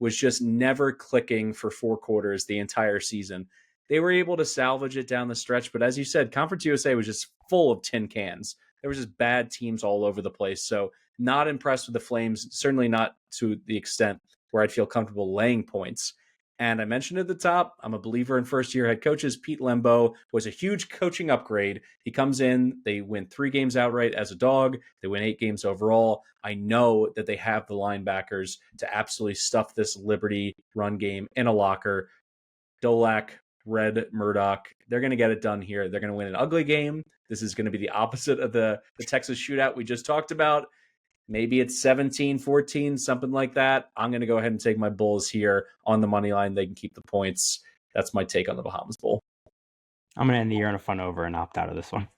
was just never clicking for 4 quarters the entire season. They were able to salvage it down the stretch, but as you said, Conference USA was just full of tin cans. There were just bad teams all over the place. So not impressed with the Flames, certainly not to the extent where I'd feel comfortable laying points. And I mentioned at the top, I'm a believer in first-year head coaches. Pete Lembo was a huge coaching upgrade. He comes in, they win 3 games outright as a dog. They win 8 games overall. I know that they have the linebackers to absolutely stuff this Liberty run game in a locker. Dolak, Red, Murdoch, they're going to get it done here. They're going to win an ugly game. This is going to be the opposite of the Texas shootout we just talked about. Maybe it's 17-14, something like that. I'm going to go ahead and take my Bulls here on the money line. They can keep the points. That's my take on the Bahamas Bowl. I'm going to end the year on a fun over and opt out of this one.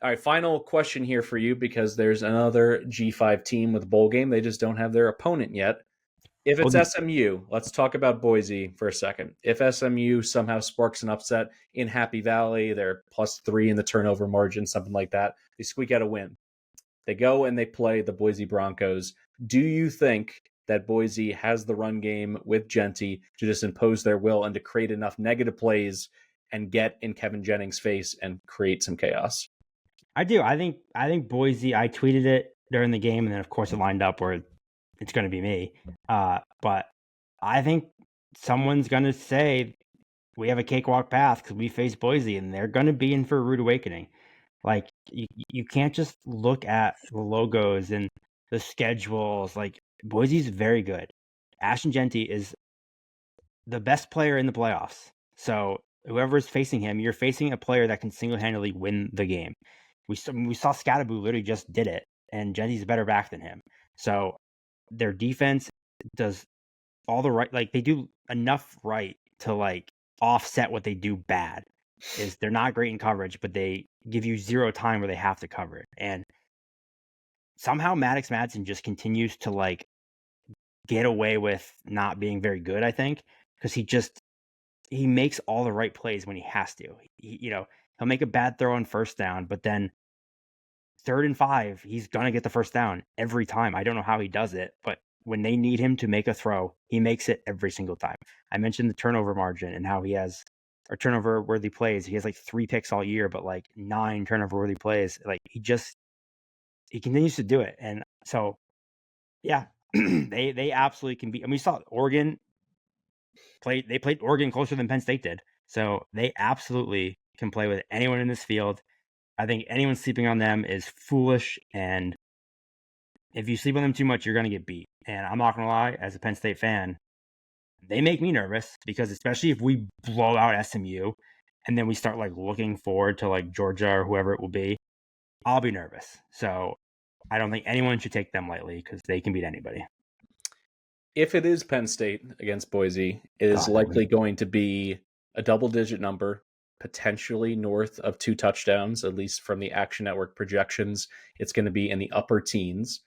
All right, final question here for you, because there's another G5 team with a bowl game. They just don't have their opponent yet. If it's SMU, let's talk about Boise for a second. If SMU somehow sparks an upset in Happy Valley, they're +3 in the turnover margin, something like that. They squeak out a win. They go and they play the Boise Broncos. Do you think that Boise has the run game with Genty to just impose their will and to create enough negative plays and get in Kevin Jennings' face and create some chaos? I do. I think Boise, I tweeted it during the game, and then of course it lined up where it's going to be me. But I think someone's going to say we have a cakewalk path because we face Boise, and they're going to be in for a rude awakening. Like, you can't just look at the logos and the schedules. Like, Boise's very good. Ashton Genty is the best player in the playoffs. So whoever's facing him, you're facing a player that can single-handedly win the game. We saw Scattaboo literally just did it, and Genty's a better back than him. So their defense does all the right, like, they do enough right to, like, offset what they do bad. Is they're not great in coverage, but they give you zero time where they have to cover it. And somehow Maddox Madsen just continues to, like, get away with not being very good, I think, because he makes all the right plays when he has to. He'll make a bad throw on first down, but then 3rd and 5, he's going to get the first down every time. I don't know how he does it, but when they need him to make a throw, he makes it every single time. I mentioned the turnover margin and how he has or turnover worthy plays. He has like 3 picks all year, but like 9 turnover worthy plays. Like he continues to do it. And so, yeah, they absolutely can be. And we saw Oregon played Oregon closer than Penn State did. So they absolutely can play with anyone in this field. I think anyone sleeping on them is foolish. And if you sleep on them too much, you're going to get beat. And I'm not going to lie, as a Penn State fan, they make me nervous, because especially if we blow out SMU and then we start like looking forward to like Georgia or whoever it will be, I'll be nervous. So I don't think anyone should take them lightly, because they can beat anybody. If it is Penn State against Boise, it is likely going to be a double-digit number. potentially north of 2 touchdowns, at least from the Action Network projections. It's going to be in the upper teens.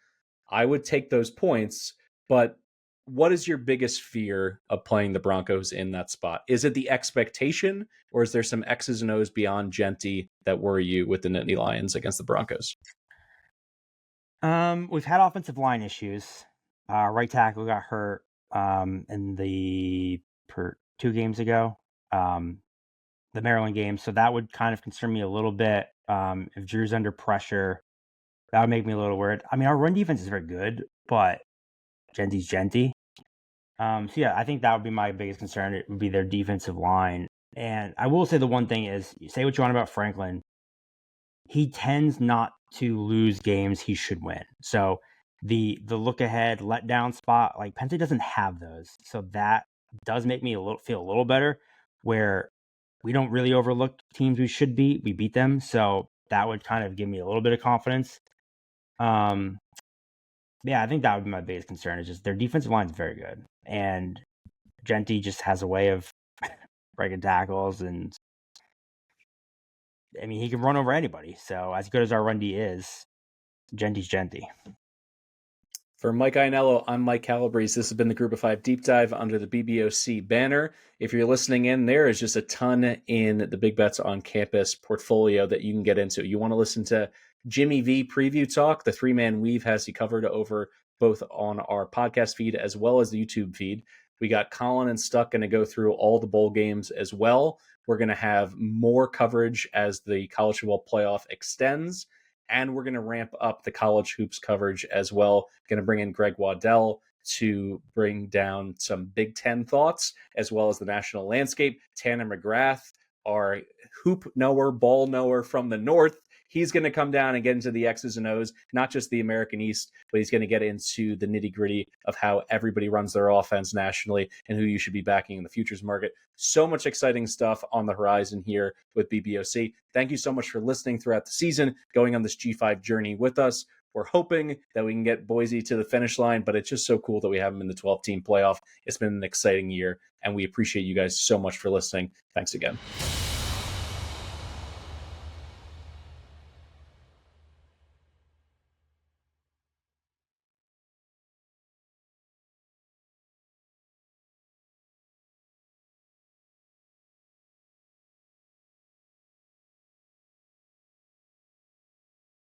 I would take those points, but what is your biggest fear of playing the Broncos in that spot? Is it the expectation, or is there some X's and O's beyond Genty that worry you with the Nittany Lions against the Broncos? We've had offensive line issues. Right tackle got hurt in the 2 games ago, the Maryland game. So that would kind of concern me a little bit. If Drew's under pressure, that would make me a little worried. I mean, our run defense is very good, but Genty's Genty. So yeah, I think that would be my biggest concern. It would be their defensive line. And I will say the one thing is, you say what you want about Franklin, he tends not to lose games he should win. So the look ahead letdown spot, like Penn State doesn't have those. So that does make me feel a little better, where we don't really overlook teams we should beat. We beat them. So that would kind of give me a little bit of confidence. Yeah, I think that would be my biggest concern, is just their defensive line is very good. And Genty just has a way of breaking tackles, and I mean, he can run over anybody. So as good as our run D is, Genty's Genty. For Mike Iannello, I'm Mike Calabrese. This has been the Group of 5 Deep Dive under the BBOC banner. If you're listening in, there is just a ton in the Big Bets on Campus portfolio that you can get into. You want to listen to Jimmy V preview talk? The 3-man weave has you covered over both on our podcast feed as well as the YouTube feed. We got Colin and Stuck going to go through all the bowl games as well. We're going to have more coverage as the college football playoff extends. And we're going to ramp up the college hoops coverage as well. Going to bring in Greg Waddell to bring down some Big Ten thoughts, as well as the national landscape. Tanner McGrath, our hoop knower, ball knower from the North, he's going to come down and get into the X's and O's, not just the American East, but he's going to get into the nitty-gritty of how everybody runs their offense nationally and who you should be backing in the futures market. So much exciting stuff on the horizon here with BBOC. Thank you so much for listening throughout the season, going on this G5 journey with us. We're hoping that we can get Boise to the finish line, but it's just so cool that we have them in the 12-team playoff. It's been an exciting year, and we appreciate you guys so much for listening. Thanks again.